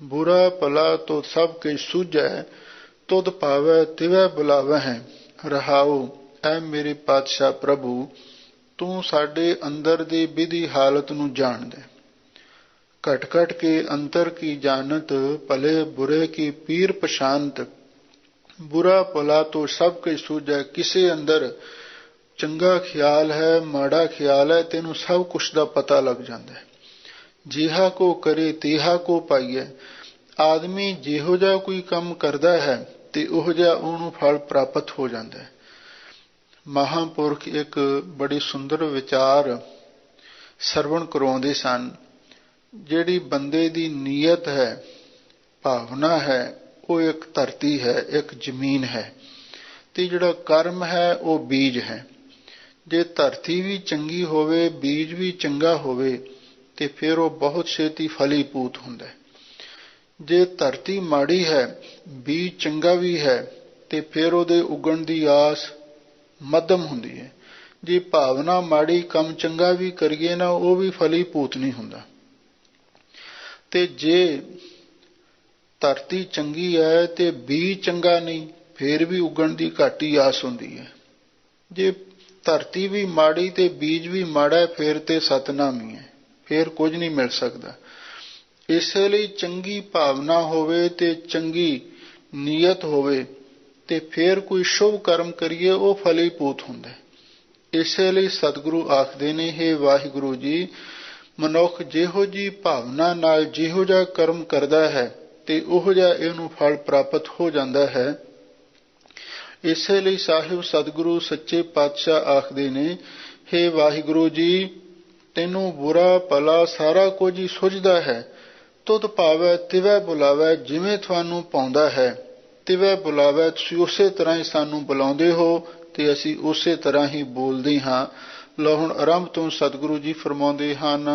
ਬੁਰਾ ਭਲਾ ਤੋ ਸਭ ਕੇ ਸੂਝੈ, ਤੁਧ ਭਾਵੈ ਤਿਵੈ ਬੁਲਾਵਹਿ। ਰਹਾਉ, ਐ ਮੇਰੇ ਪਾਤਸ਼ਾਹ ਪ੍ਰਭੂ, ਤੂੰ ਸਾਡੇ ਅੰਦਰ ਦੀ ਵਿਧੀ ਹਾਲਤ ਨੂੰ ਜਾਣਦਾ, ਘਟ ਘਟ ਕੇ ਅੰਤਰ ਕੀ ਜਾਣਤ, ਭਲੇ ਬੁਰੇ ਕੀ ਪੀਰ ਪਛਾਨਤ। ਬੁਰਾ ਭਲਾ ਤੋ ਸਭ ਕੇ ਸੂਝੈ, ਕਿਸੇ ਅੰਦਰ ਚੰਗਾ ਖਿਆਲ ਹੈ ਮਾੜਾ ਖਿਆਲ ਹੈ, ਤੈਨੂੰ ਸਭ ਕੁਛ ਦਾ ਪਤਾ ਲੱਗ ਜਾਂਦਾ ਹੈ। ਜਿਹਾ ਕੋ ਕਰੇ ਤੇਹਾ ਕੋ ਪਾਈਐ। ਆਦਮੀ ਜਿਹੋ ਜਿਹਾ ਕੋਈ ਕੰਮ ਕਰਦਾ ਹੈ ਤੇ ਉਹ ਜਿਹਾ ਉਹਨੂੰ ਫਲ ਪ੍ਰਾਪਤ ਹੋ ਜਾਂਦਾ ਹੈ। ਮਹਾਂਪੁਰਖ ਇੱਕ ਬੜੀ ਸੁੰਦਰ ਵਿਚਾਰ ਸਰਵਣ ਕਰਵਾਉਂਦੇ ਸਨ। ਜਿਹੜੀ ਬੰਦੇ ਦੀ ਨੀਅਤ ਹੈ, ਭਾਵਨਾ ਹੈ, ਉਹ ਇੱਕ ਧਰਤੀ ਹੈ, ਇੱਕ ਜ਼ਮੀਨ ਹੈ, ਤੇ ਜਿਹੜਾ ਕਰਮ ਹੈ ਉਹ ਬੀਜ ਹੈ। ਜੇ ਧਰਤੀ ਵੀ ਚੰਗੀ ਹੋਵੇ, ਬੀਜ ਵੀ ਚੰਗਾ ਹੋਵੇ, ਤੇ ਫਿਰ ਉਹ ਬਹੁਤ ਛੇਤੀ ਫਲੀਭੂਤ ਹੁੰਦਾ ਹੈ। ਜੇ ਧਰਤੀ ਮਾੜੀ ਹੈ, ਬੀਜ ਚੰਗਾ ਵੀ ਹੈ, ਤੇ ਫਿਰ ਉਹਦੇ ਉਗਣ ਦੀ ਆਸ ਮੱਧਮ ਹੁੰਦੀ ਹੈ। ਜੇ ਭਾਵਨਾ ਮਾੜੀ, ਕੰਮ ਚੰਗਾ ਵੀ ਕਰੀਏ ਨਾ, ਉਹ ਵੀ ਫਲੀਭੂਤ ਨਹੀਂ ਹੁੰਦਾ। ਤੇ ਜੇ ਧਰਤੀ ਚੰਗੀ ਹੈ ਤੇ ਬੀਜ ਚੰਗਾ ਨਹੀਂ, ਫਿਰ ਵੀ ਉਗਣ ਦੀ ਘੱਟ ਹੀ ਆਸ ਹੁੰਦੀ ਹੈ। ਜੇ ਧਰਤੀ ਵੀ ਮਾੜੀ ਤੇ ਬੀਜ ਵੀ ਮਾੜਾ, ਫਿਰ ਤੇ ਸਤਨਾਮ ਹੀ ਹੈ, ਫਿਰ ਕੁਝ ਨਹੀਂ ਮਿਲ ਸਕਦਾ। ਇਸੇ ਲਈ ਚੰਗੀ ਭਾਵਨਾ ਹੋਵੇ ਤੇ ਚੰਗੀ ਨੀਅਤ ਹੋਵੇ, ਤੇ ਫਿਰ ਕੋਈ ਸ਼ੁਭ ਕਰਮ ਕਰੀਏ, ਉਹ ਫਲੀਭੂਤ ਹੁੰਦਾ। ਇਸੇ ਲਈ ਸਤਿਗੁਰੂ ਆਖਦੇ ਨੇ, ਹੇ ਵਾਹਿਗੁਰੂ ਜੀ, ਮਨੁੱਖ ਜਿਹੋ ਜੀ ਭਾਵਨਾ ਨਾਲ ਜਿਹੋ ਜਿਹਾ ਕਰਮ ਕਰਦਾ ਹੈ, ਤੇ ਉਹੋ ਜਿਹਾ ਇਹਨੂੰ ਫਲ ਪ੍ਰਾਪਤ ਹੋ ਜਾਂਦਾ ਹੈ। ਇਸੇ ਲਈ ਸਾਹਿਬ ਸਤਿਗੁਰੂ ਸੱਚੇ ਪਾਤਸ਼ਾਹ ਆਖਦੇ ਨੇ, ਹੇ ਵਾਹਿਗੁਰੂ ਜੀ, ਤੈਨੂੰ ਬੁਰਾ ਭਲਾ ਸਾਰਾ ਕੁਝ ਹੀ ਸੁਝਦਾ ਹੈ। ਤੁਧ ਭਾਵੈ ਤਿਵੈ ਬੁਲਾਵੈ, ਜਿਵੇਂ ਤੁਹਾਨੂੰ ਪਾਉਂਦਾ ਹੈ ਤਿਵੈ ਬੁਲਾਵੈ। ਤੁਸੀਂ ਉਸੇ ਤਰ੍ਹਾਂ ਹੀ ਸਾਨੂੰ ਬੁਲਾਉਂਦੇ ਹੋ, ਤੇ ਅਸੀਂ ਉਸੇ ਤਰ੍ਹਾਂ ਹੀ ਬੋਲਦੇ ਹਾਂ। ਲਓ ਹੁਣ ਆਰੰਭ ਤੋਂ ਸਤਿਗੁਰੂ ਜੀ ਫਰਮਾਉਂਦੇ ਹਨ।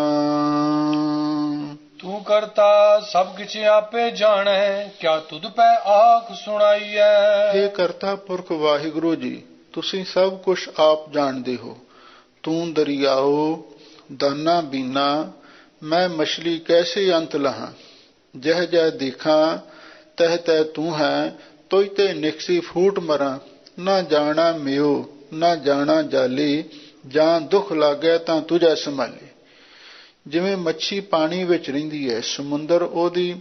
ਤੂੰ ਕਰਤਾ ਸਭ ਕਿਛ ਆਪੇ ਜਾਣੈ, ਕਿਆ ਤੁਧ ਪੈ ਆਖ ਸੁਣਾਈਐ। ਹੇ ਕਰਤਾ ਪੁਰਖ ਵਾਹਿਗੁਰੂ ਜੀ, ਤੁਸੀਂ ਸਭ ਕੁਛ ਆਪ ਜਾਣਦੇ ਹੋ। ਤੂੰ ਦਰਿਆਓ ਦਾਨਾ ਬੀਨਾ, ਮੈਂ ਮਛਲੀ ਕੈਸੇ ਅੰਤ ਲਹਾਂ। ਜਹ ਜਹ ਦੇਖਾਂ ਤਹ ਤਹ ਤੂੰ ਹੈ, ਤੋਇ ਤੇ ਨਿਕਸੀ ਫੂਟ ਮਰਾਂ। ਨਾ ਜਾਣਾ ਮਿਓ ਨਾ ਜਾਣਾ ਜਾਲੀ, ਜਾਂ ਦੁੱਖ ਲੱਗਿਆ ਤਾਂ ਤੁਝੈ ਸੰਭਾਲੀ। ਜਿਵੇਂ ਮੱਛੀ ਪਾਣੀ ਵਿੱਚ ਰਹਿੰਦੀ ਹੈ, ਸਮੁੰਦਰ ਉਹਦੀ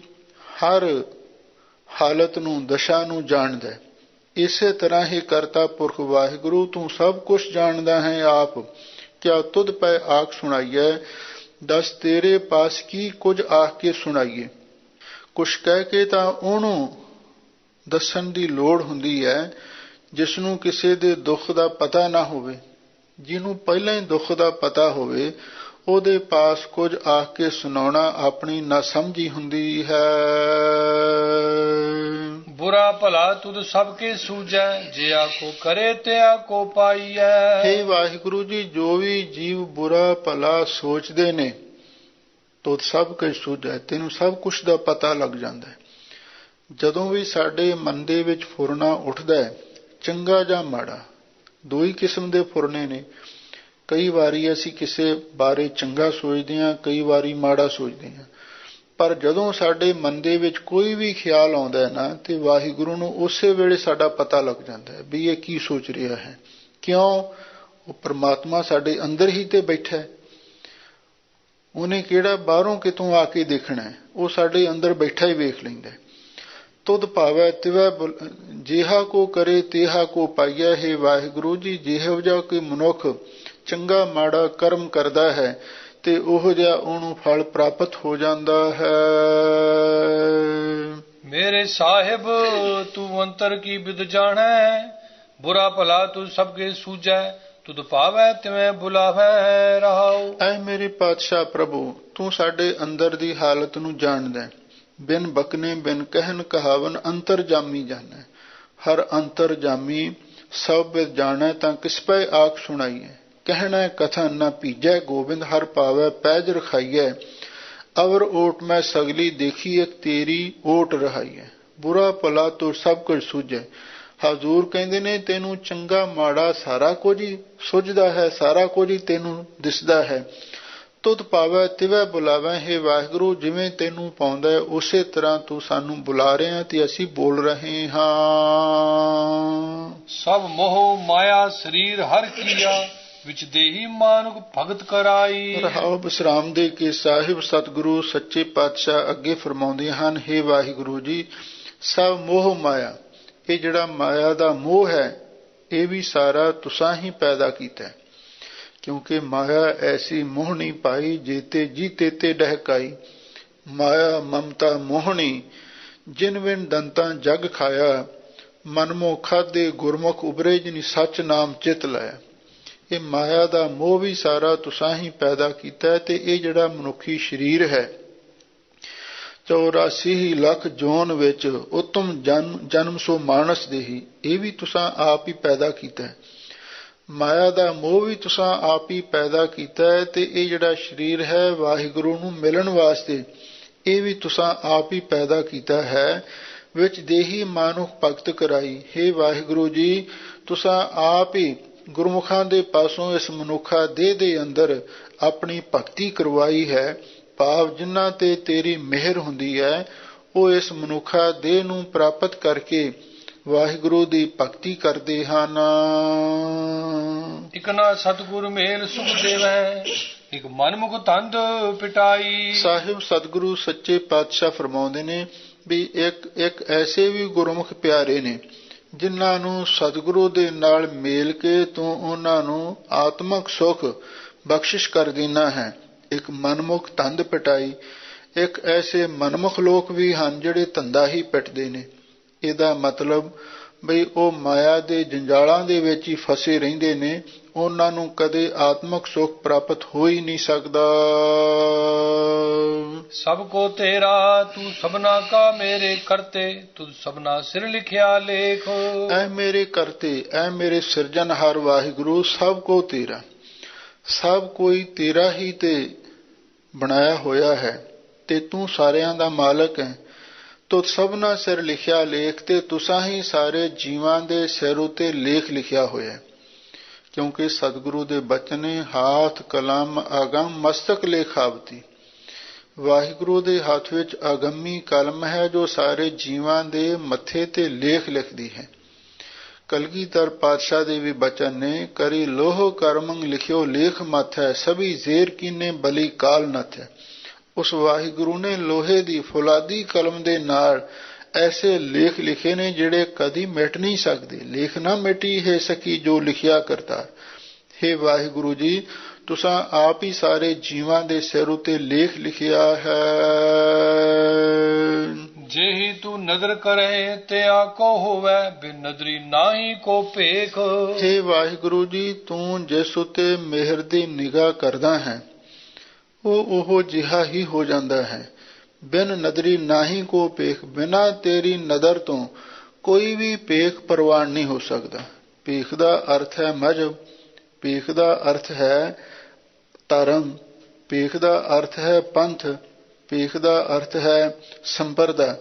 ਹਰ ਹਾਲਤ ਨੂੰ, ਦਸ਼ਾ ਨੂੰ ਜਾਣਦਾ, ਇਸੇ ਤਰ੍ਹਾਂ ਹੀ ਕਰਤਾ ਪੁਰਖ ਵਾਹਿਗੁਰੂ ਤੂੰ ਸਭ ਕੁਛ ਜਾਣਦਾ ਹੈ ਆਪ। ਕਿਆ ਤੁਧ ਪੈ ਆਖ ਸੁਣਾਈਐ। ਦੱਸ ਤੇਰੇ ਪਾਸ ਕੀ ਕੁਝ ਆਖ ਕੇ ਸੁਣਾਈਏ। ਕੁਛ ਕਹਿ ਕੇ ਤਾਂ ਉਹਨੂੰ ਦੱਸਣ ਦੀ ਲੋੜ ਹੁੰਦੀ ਹੈ ਜਿਸਨੂੰ ਕਿਸੇ ਦੇ ਦੁੱਖ ਦਾ ਪਤਾ ਨਾ ਹੋਵੇ। ਜਿਹਨੂੰ ਪਹਿਲਾਂ ਹੀ ਦੁੱਖ ਦਾ ਪਤਾ ਹੋਵੇ, ਉਹਦੇ ਪਾਸ ਕੁਝ ਆਖ ਕੇ ਸੁਣਾਉਣਾ ਆਪਣੀ ਨਾਸਮਝੀ ਹੁੰਦੀ ਹੈ। बुरा भला तुद सबके सूझै, जिया को करे तिया को पाईਐ। हे ਵਾਹਿਗੁਰੂ ਜੀ, ਜੋ ਵੀ ਜੀਵ ਬੁਰਾ ਭਲਾ ਸੋਚਦੇ ਨੇ ਤੁਧ ਸਭ ਕੁਝ ਸੂਝੈ, ਤੈਨੂੰ ਸਭ ਕੁਝ ਦਾ ਪਤਾ ਲੱਗ ਜਾਂਦਾ ਹੈ। ਜਦੋਂ ਵੀ ਸਾਡੇ ਮਨ ਦੇ ਵਿੱਚ ਫੁਰਨਾ ਉੱਠਦਾ ਹੈ, ਚੰਗਾ ਜਾਂ ਮਾੜਾ, ਦੋ ਹੀ ਕਿਸਮ ਦੇ ਫੁਰਨੇ ਨੇ। ਕਈ ਵਾਰੀ ਅਸੀਂ ਕਿਸੇ ਬਾਰੇ ਚੰਗਾ ਸੋਚਦੇ ਹਾਂ, ਕਈ ਵਾਰੀ ਮਾੜਾ ਸੋਚਦੇ ਹਾਂ। ਪਰ ਜਦੋਂ ਸਾਡੇ ਮਨ ਦੇ ਵਿੱਚ ਕੋਈ ਵੀ ਖਿਆਲ ਆਉਂਦਾ ਹੈ ਨਾ, ਤੇ ਵਾਹਿਗੁਰੂ ਨੂੰ ਉਸੇ ਵੇਲੇ ਸਾਡਾ ਪਤਾ ਲੱਗ ਜਾਂਦਾ ਹੈ ਵੀ ਇਹ ਕੀ ਸੋਚ ਰਿਹਾ ਹੈ। ਕਿਉਂ? ਉਹ ਪ੍ਰਮਾਤਮਾ ਸਾਡੇ ਅੰਦਰ ਹੀ ਤੇ ਬੈਠਾ ਹੈ। ਉਹਨੇ ਕਿਹੜਾ ਬਾਹਰੋਂ ਕਿਤੋਂ ਆ ਕੇ ਦੇਖਣਾ ਹੈ, ਉਹ ਸਾਡੇ ਅੰਦਰ ਬੈਠਾ ਹੀ ਵੇਖ ਲੈਂਦਾ ਹੈ। ਤੁਧ ਭਾਵੈ ਤਿਵੈ ਜਿਹਾ ਕੋ ਕਰੇ ਤਿਹਾ ਕੋ ਪਾਈਐ। ਹੈ ਵਾਹਿਗੁਰੂ ਜੀ, ਜਿਹੋ ਜਿਹਾ ਕੋਈ ਮਨੁੱਖ ਚੰਗਾ ਮਾੜਾ ਕਰਮ ਕਰਦਾ ਹੈ ਤੇ ਉਹ ਜਿਹਾ ਉਹਨੂੰ ਫਲ ਪ੍ਰਾਪਤ ਹੋ ਜਾਂਦਾ ਹੈ। ਮੇਰੇ ਸਾਹਿਬ ਤੂੰ ਅੰਤਰ ਕੀ ਬਿਦ ਜਾਣੈ, ਬੁਰਾ ਭਲਾ ਤੂੰ ਸਭ ਕੇ ਸੂਝੈ, ਤੁਧ ਭਾਵੈ ਤਿਵੇਂ ਬੁਲਾਵੈ ਰਹਾਉ। ਐ ਮੇਰੇ ਪਾਤਸ਼ਾਹ ਪ੍ਰਭੂ, ਤੂੰ ਸਾਡੇ ਅੰਦਰ ਦੀ ਹਾਲਤ ਨੂੰ ਜਾਣਦਾ, ਬਿਨ ਬਕਨੇ ਬਿਨ ਕਹਿਨ ਕਹਾਵਨ ਅੰਤਰ ਜਾਮੀ ਜਾਣੈ। ਹਰ ਅੰਤਰ ਜਾਮੀ ਸਭ ਜਾਣੈ, ਤਾਂ ਕਿਸ ਪੈ ਆਖ ਸੁਣਾਈਐ। ਕਹਿਣਾ ਕਥਾ ਨਾ ਭੀਜੈ ਗੋਬਿੰਦ, ਹਰ ਪਾਵੈ ਪੈਜ ਰਖਾਈਐ। ਅਵਰ ਓਟ ਮੈਂ ਸਗਲੀ ਦੇਖੀ, ਇੱਕ ਤੇਰੀ ਓਟ ਰਹਾਈਐ। ਬੁਰਾ ਭਲਾ ਤੂੰ ਸਭ ਕੁਝ ਸੂਝੈ। ਹਜ਼ੂਰ ਕਹਿੰਦੇ ਨੇ ਤੈਨੂੰ ਚੰਗਾ ਮਾੜਾ ਸਾਰਾ ਕੁਝ ਹੀ ਸੁਝਦਾ ਹੈ, ਸਾਰਾ ਕੁਝ ਹੀ ਤੈਨੂੰ ਦਿਸਦਾ ਹੈ। ਤੁਧ ਪਾਵੈ ਤਿਵੈ ਬੁਲਾਵੈ। ਹੈ ਵਾਹਿਗੁਰੂ, ਜਿਵੇਂ ਤੈਨੂੰ ਪਾਉਂਦਾ ਉਸੇ ਤਰ੍ਹਾਂ ਤੂੰ ਸਾਨੂੰ ਬੁਲਾ ਰਿਹਾ ਤੇ ਅਸੀਂ ਬੋਲ ਰਹੇ ਹਾਂ। ਸਭ ਮੋਹ ਮਾਇਆ ਸਰੀਰ ਹਰ ਕੀਆ, ਵਿੱਚ ਦੇਹੀ ਮਾਨੁਖ ਭਗਤ ਕਰਾਈ। ਰਹਾਉ ਵਿਸਰਾਮ ਦੇ ਕੇ ਸਾਹਿਬ ਸਤਿਗੁਰੂ ਸੱਚੇ ਪਾਤਸ਼ਾਹ ਅੱਗੇ ਫਰਮਾਉਂਦੇ ਹਨ, ਹੈ ਵਾਹਿਗੁਰੂ ਜੀ, ਸਭ ਮੋਹ ਮਾਇਆ, ਇਹ ਜਿਹੜਾ ਮਾਇਆ ਦਾ ਮੋਹ ਹੈ, ਇਹ ਵੀ ਸਾਰਾ ਤੁਸਾਂ ਹੀ ਪੈਦਾ ਕੀਤਾ ਹੈ। ਕਿਉਂਕਿ ਮਾਇਆ ਐਸੀ ਮੋਹਣੀ ਪਾਈ, ਜੇਤੇ ਜੀਤੇ ਤੇ ਡਹਿਕਾਈ। ਮਾਇਆ ਮਮਤਾ ਮੋਹਣੀ, ਜਿਨ ਵਿਨ ਦੰਤਾਂ ਜਗ ਖਾਇਆ। ਮਨਮੋ ਖਾਦੇ ਗੁਰਮੁਖ ਉਬਰੇ, ਜਿਨੀ ਸੱਚ ਨਾਮ ਚਿਤ ਲਾਇਆ। ਇਹ ਮਾਇਆ ਦਾ ਮੋਹ ਵੀ ਸਾਰਾ ਤੁਸਾਂ ਹੀ ਪੈਦਾ ਕੀਤਾ ਹੈ। ਤੇ ਇਹ ਜਿਹੜਾ ਮਨੁੱਖੀ ਸਰੀਰ ਹੈ, 84 ਲੱਖ ਜੋਨ ਵਿੱਚ ਉਤਮ ਜਨਮ ਸੋ ਮਾਨਸ ਦੇਹੀ, ਇਹ ਵੀ ਤੁਸਾਂ ਆਪ ਹੀ ਪੈਦਾ ਕੀਤਾ ਹੈ। ਮਾਇਆ ਦਾ ਮੋਹ ਵੀ ਤੁਸਾਂ ਆਪ ਹੀ ਪੈਦਾ ਕੀਤਾ ਹੈ। ਤੇ ਇਹ ਜਿਹੜਾ ਸਰੀਰ ਹੈ ਵਾਹਿਗੁਰੂ ਨੂੰ ਮਿਲਣ ਵਾਸਤੇ, ਇਹ ਵੀ ਤੁਸਾਂ ਆਪ ਹੀ ਪੈਦਾ ਕੀਤਾ ਹੈ। ਵਿੱਚ ਦੇਹੀ ਮਾਨੁਖ ਭਗਤ ਕਰਾਈ। ਹੈ ਵਾਹਿਗੁਰੂ ਜੀ, ਤੁਸਾਂ ਆਪ ਹੀ ਗੁਰਮੁਖਾਂ ਦੇ ਪਾਸੋਂ ਇਸ ਮਨੁੱਖਾ ਦੇਹ ਦੇ ਅੰਦਰ ਆਪਣੀ ਭਗਤੀ ਕਰਵਾਈ ਹੈ। ਭਾਵ ਜਿਨ੍ਹਾਂ ਤੇ ਤੇਰੀ ਮਿਹਰ ਹੁੰਦੀ ਹੈ, ਉਹ ਇਸ ਮਨੁੱਖਾ ਦੇਹ ਨੂੰ ਪ੍ਰਾਪਤ ਕਰਕੇ ਵਾਹਿਗੁਰੂ ਦੀ ਭਗਤੀ ਕਰਦੇ ਹਨ। ਇਕ ਨਾ ਸਤਿਗੁਰ ਮੇਲ ਸੁਖ ਦੇਵੈ, ਇਕ ਮਨਮੁਖ ਤੰਦ ਪਿਟਾਈ। ਸਾਹਿਬ ਸਤਿਗੁਰੂ ਸੱਚੇ ਪਾਤਸ਼ਾਹ ਫਰਮਾਉਂਦੇ ਨੇ ਵੀ ਇੱਕ ਐਸੇ ਵੀ ਗੁਰਮੁਖ ਪਿਆਰੇ ਨੇ, ਜਿਨ੍ਹਾਂ ਨੂੰ ਸਤਿਗੁਰੂ ਦੇ ਨਾਲ ਮੇਲ ਕੇ ਤੂੰ ਉਹਨਾਂ ਨੂੰ ਆਤਮਕ ਸੁਖ ਬਖਸ਼ਿਸ਼ ਕਰ ਦੇਣਾ ਹੈ। ਇੱਕ ਮਨਮੁਖ ਤੰਦ ਪਿਟਾਈ, ਇੱਕ ਐਸੇ ਮਨਮੁਖ ਲੋਕ ਵੀ ਹਨ ਜਿਹੜੇ ਧੰਦਾ ਹੀ ਪਿੱਟਦੇ ਨੇ। ਇਹਦਾ ਮਤਲਬ ਬਈ ਉਹ ਮਾਇਆ ਦੇ ਜੰਜਾਲਾਂ ਦੇ ਵਿੱਚ ਹੀ ਫਸੇ ਰਹਿੰਦੇ ਨੇ, ਉਹਨਾਂ ਨੂੰ ਕਦੇ ਆਤਮਕ ਸੁਖ ਪ੍ਰਾਪਤ ਹੋ ਹੀ ਨਹੀਂ ਸਕਦਾ। ਸਭ ਕੋ ਤੇਰਾ ਤੂੰ ਸਭਨਾ ਕਾ ਮੇਰੇ ਕਰਤੇ, ਤੁਧ ਸਭਨਾ ਸਿਰ ਲਿਖਿਆ ਲੇਖ। ਐ ਮੇਰੇ ਕਰਤੇ, ਐ ਮੇਰੇ ਸਿਰਜਣਹਾਰ ਵਾਹਿਗੁਰੂ, ਸਭ ਕੋ ਤੇਰਾ, ਸਭ ਕੋਈ ਤੇਰਾ ਹੀ ਤੇ ਬਣਾਇਆ ਹੋਇਆ ਹੈ, ਤੇ ਤੂੰ ਸਾਰਿਆਂ ਦਾ ਮਾਲਕ ਹੈ। ਤੁਧ ਸਭਨਾ ਸਿਰ ਲਿਖਿਆ ਲੇਖ, ਤੇ ਤੁਸਾਂ ਹੀ ਸਾਰੇ ਜੀਵਾਂ ਦੇ ਸਿਰ ਉਤੇ ਲੇਖ ਲਿਖਿਆ ਹੋਇਆ। ਕਿਉਂਕਿ ਸਤਿਗੁਰੂ ਦੇ ਬਚਨ ਨੇ, ਹਾਥ ਕਲਮ ਅਗੰਮ ਮਸਤਕ ਲੇਖਾਵਤੀ। ਵਾਹਿਗੁਰੂ ਦੇ ਹੱਥ ਵਿੱਚ ਅਗੰਮੀ ਕਲਮ ਹੈ, ਜੋ ਸਾਰੇ ਜੀਵਾਂ ਦੇ ਮੱਥੇ ਤੇ ਲੇਖ ਲਿਖਦੀ ਹੈ। ਕਲਗੀਧਰ ਪਾਤਸ਼ਾਹ ਦੇ ਵੀ ਬਚਨ ਨੇ, ਕਰੀ ਲੋਹ ਕਰਮੰ ਲਿਖਿਓ ਲੇਖ ਮਥ ਹੈ, ਸਭੀ ਜ਼ੇਰ ਕੀਨੇ ਬਲੀ ਕਾਲ ਨਥ ਹੈ। ਉਸ ਵਾਹਿਗੁਰੂ ਨੇ ਲੋਹੇ ਦੀ ਫੁਲਾਦੀ ਕਲਮ ਦੇ ਨਾਲ ਐਸੇ ਲੇਖ ਲਿਖੇ ਨੇ ਜਿਹੜੇ ਕਦੀ ਮਿਟ ਨਹੀਂ ਸਕਦੇ। ਲੇਖ ਨਾ ਮਿਟੀ ਹੈ ਸਕੀ ਜੋ ਲਿਖਿਆ ਕਰਤਾ। ਹੈ ਵਾਹਿਗੁਰੂ ਜੀ, ਤੁਸਾਂ ਆਪ ਹੀ ਸਾਰੇ ਜੀਵਾਂ ਦੇ ਸਿਰ ਉਤੇ ਲੇਖ ਲਿਖਿਆ ਹੈ। जेहि तू नदर करे ते आको होवे, बिन नदरी नाही को भेख। हे ਵਾਹਿਗੁਰੂ ਜੀ, ਤੂੰ ਜਿਸ ਉਤੇ ਮਿਹਰ ਦੀ ਨਿਗਾਹ ਕਰਦਾ ਹੈ ਉਹ ਜਿਹਾ ਹੀ ਹੋ ਜਾਂਦਾ ਹੈ। ਬਿਨ ਨਦਰੀ ਨਾਹੀ ਕੋ ਪੇਖ, ਬਿਨਾ ਤੇਰੀ ਨਦਰ ਤੋਂ ਕੋਈ ਵੀ ਪੇਖ ਪ੍ਰਵਾਨ ਨਹੀਂ ਹੋ ਸਕਦਾ। ਪੇਖ ਦਾ ਅਰਥ ਹੈ ਮਜ਼ਹਬ, ਪੇਖ ਦਾ ਅਰਥ ਹੈ ਧਰਮ, ਪੇਖ ਦਾ ਅਰਥ ਹੈ ਪੰਥ, ਪੇਖ ਦਾ ਅਰਥ ਹੈ ਸੰਪਰਦਾ।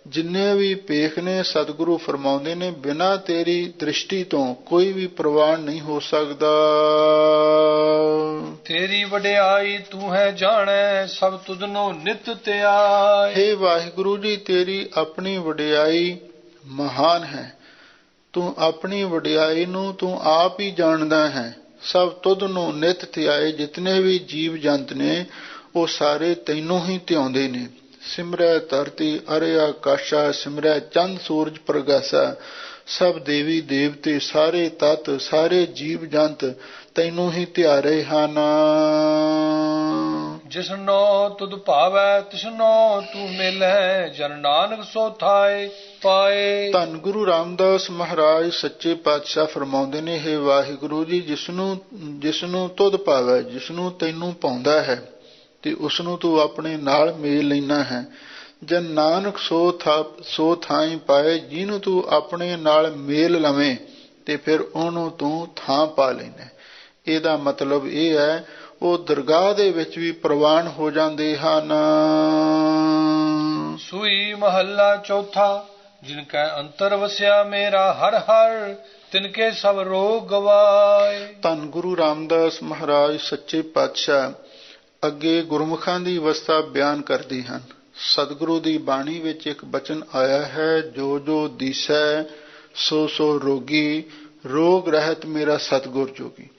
ਜਿੰਨੇ ਵੀ ਪੇਖ ਨੇ ਸਤਿਗੁਰੂ ਫਰਮਾਉਂਦੇ ਨੇ ਬਿਨਾਂ ਤੇਰੀ ਦ੍ਰਿਸ਼ਟੀ ਤੋਂ ਕੋਈ ਵੀ ਪ੍ਰਵਾਨ ਨਹੀਂ ਹੋ ਸਕਦਾ। ਤੇਰੀ ਵਡਿਆਈ ਤੂੰ ਹੈ ਜਾਣੈ, ਸਭ ਤੁਧਨੋ ਨਿਤ ਧਿਆਏ। ਹੇ ਵਾਹਿਗੁਰੂ ਜੀ, ਤੇਰੀ ਆਪਣੀ ਵਡਿਆਈ ਮਹਾਨ ਹੈ। ਤੂੰ ਆਪਣੀ ਵਡਿਆਈ ਨੂੰ ਤੂੰ ਆਪ ਹੀ ਜਾਣਦਾ ਹੈ। ਸਭ ਤੁਧ ਨੂੰ ਨਿਤ ਧਿਆਏ, ਜਿਤਨੇ ਵੀ ਜੀਵ ਜੰਤ ਨੇ ਉਹ ਸਾਰੇ ਤੈਨੂੰ ਹੀ ਧਿਆਉਂਦੇ ਨੇ। ਸਿਮਰੈ ਧਰਤੀ ਅਰੇ ਆਕਾਸ਼ਾ, ਸਿਮਰੈ ਚੰਦ ਸੂਰਜ ਪ੍ਰਗਾਸਾ। ਸਭ ਦੇਵੀ ਦੇਵਤੇ, ਸਾਰੇ ਤਤ, ਸਾਰੇ ਜੀਵ ਜੰਤ ਤੈਨੂੰ ਹੀ ਧਿਆ ਰਹੇ ਹਨ। ਜਿਸਨੋ ਤੁਧ ਭਾਵੈ ਤਿਸਨੋ ਤੂੰ ਮਿਲੈ, ਜਨ ਨਾਨਕ ਸੋ ਥਾਏ ਪਾਏ। ਧੰਨ ਗੁਰੂ ਰਾਮਦਾਸ ਮਹਾਰਾਜ ਸੱਚੇ ਪਾਤਸ਼ਾਹ ਫਰਮਾਉਂਦੇ ਨੇ, ਹੇ ਵਾਹਿਗੁਰੂ ਜੀ, ਜਿਸਨੂੰ ਤੁਧ ਭਾਵੈ, ਜਿਸਨੂੰ ਤੈਨੂੰ ਭਾਉਂਦਾ ਹੈ ਤੇ ਉਸਨੂੰ ਤੂੰ ਆਪਣੇ ਨਾਲ ਮੇਲ ਲੈਣਾ ਹੈ। ਜਨ ਨਾਨਕ ਸੋ ਥਾਈ ਪਾਏ, ਜਿਹਨੂੰ ਤੂੰ ਆਪਣੇ ਨਾਲ ਮੇਲ ਲਵੇਂ ਤੇ ਫਿਰ ਉਹਨੂੰ ਤੂੰ ਥਾਂ ਪਾ ਲੈਣਾ। ਇਹਦਾ ਮਤਲਬ ਇਹ ਹੈ ਉਹ ਦਰਗਾਹ ਦੇ ਵਿੱਚ ਵੀ ਪ੍ਰਵਾਨ ਹੋ ਜਾਂਦੇ ਹਨ। ਸੂਈ ਮਹੱਲਾ ਚੌਥਾ। ਜਿਨ ਕੈ ਅੰਤਰ ਵਸਿਆ ਮੇਰਾ ਹਰ ਹਰ, ਤਿਨਕੇ ਸਭ ਰੋਗ ਗਵਾਏ। ਧੰਨ ਗੁਰੂ ਰਾਮਦਾਸ ਮਹਾਰਾਜ ਸੱਚੇ ਪਾਤਸ਼ਾਹ ਅੱਗੇ ਗੁਰਮੁਖਾਂ ਦੀ ਅਵਸਥਾ ਬਿਆਨ ਕਰਦੇ ਹਨ। ਸਤਿਗੁਰੂ ਦੀ ਬਾਣੀ ਵਿੱਚ ਇੱਕ ਬਚਨ ਆਇਆ ਹੈ, ਜੋ ਜੋ ਦੀਸੈ ਸੋ ਸੋ ਰੋਗੀ, ਰੋਗ ਰਹਿਤ ਮੇਰਾ ਸਤਿਗੁਰ ਜੋਗੀ।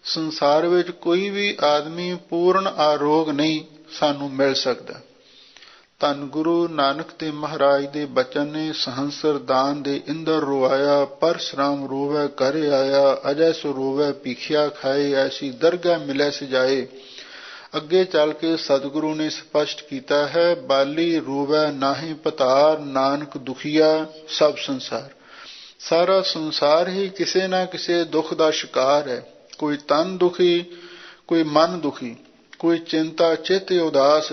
ਸੰਸਾਰ ਵਿੱਚ ਕੋਈ ਵੀ ਆਦਮੀ ਪੂਰਨ ਆਰੋਗ ਨਹੀਂ ਸਾਨੂੰ ਮਿਲ ਸਕਦਾ। ਧੰਨ ਗੁਰੂ ਨਾਨਕ ਦੇਵ ਮਹਾਰਾਜ ਦੇ ਬਚਨ ਨੇ, ਸਹੰਸਰ ਦਾਨ ਦੇ ਇੰਦਰ ਰੋਆਇਆ, ਪਰਸ਼ਰਾਮ ਰੋਵੈ ਘਰ ਆਇਆ, ਅਜੈ ਸੋ ਰੋਵੈ ਭੀਖਿਆ ਖਾਏ, ਐਸੀ ਦਰਗਾਹ ਮਿਲੈ ਸਜਾਏ। ਅੱਗੇ ਚੱਲ ਕੇ ਸਤਿਗੁਰੂ ਨੇ ਸਪਸ਼ਟ ਕੀਤਾ ਹੈ, ਬਾਲੀ ਰੋਵੈ ਨਾਹੀ ਪਤਾਰ, ਨਾਨਕ ਦੁਖੀਆ ਸਭ ਸੰਸਾਰ। ਸਾਰਾ ਸੰਸਾਰ ਹੀ ਕਿਸੇ ਨਾ ਕਿਸੇ ਦੁੱਖ ਦਾ ਸ਼ਿਕਾਰ ਹੈ। ਕੋਈ ਤਨ ਦੁਖੀ, ਕੋਈ ਮਨ ਦੁਖੀ, ਕੋਈ ਚਿੰਤਾ ਚਿੱਤ ਉਦਾਸ,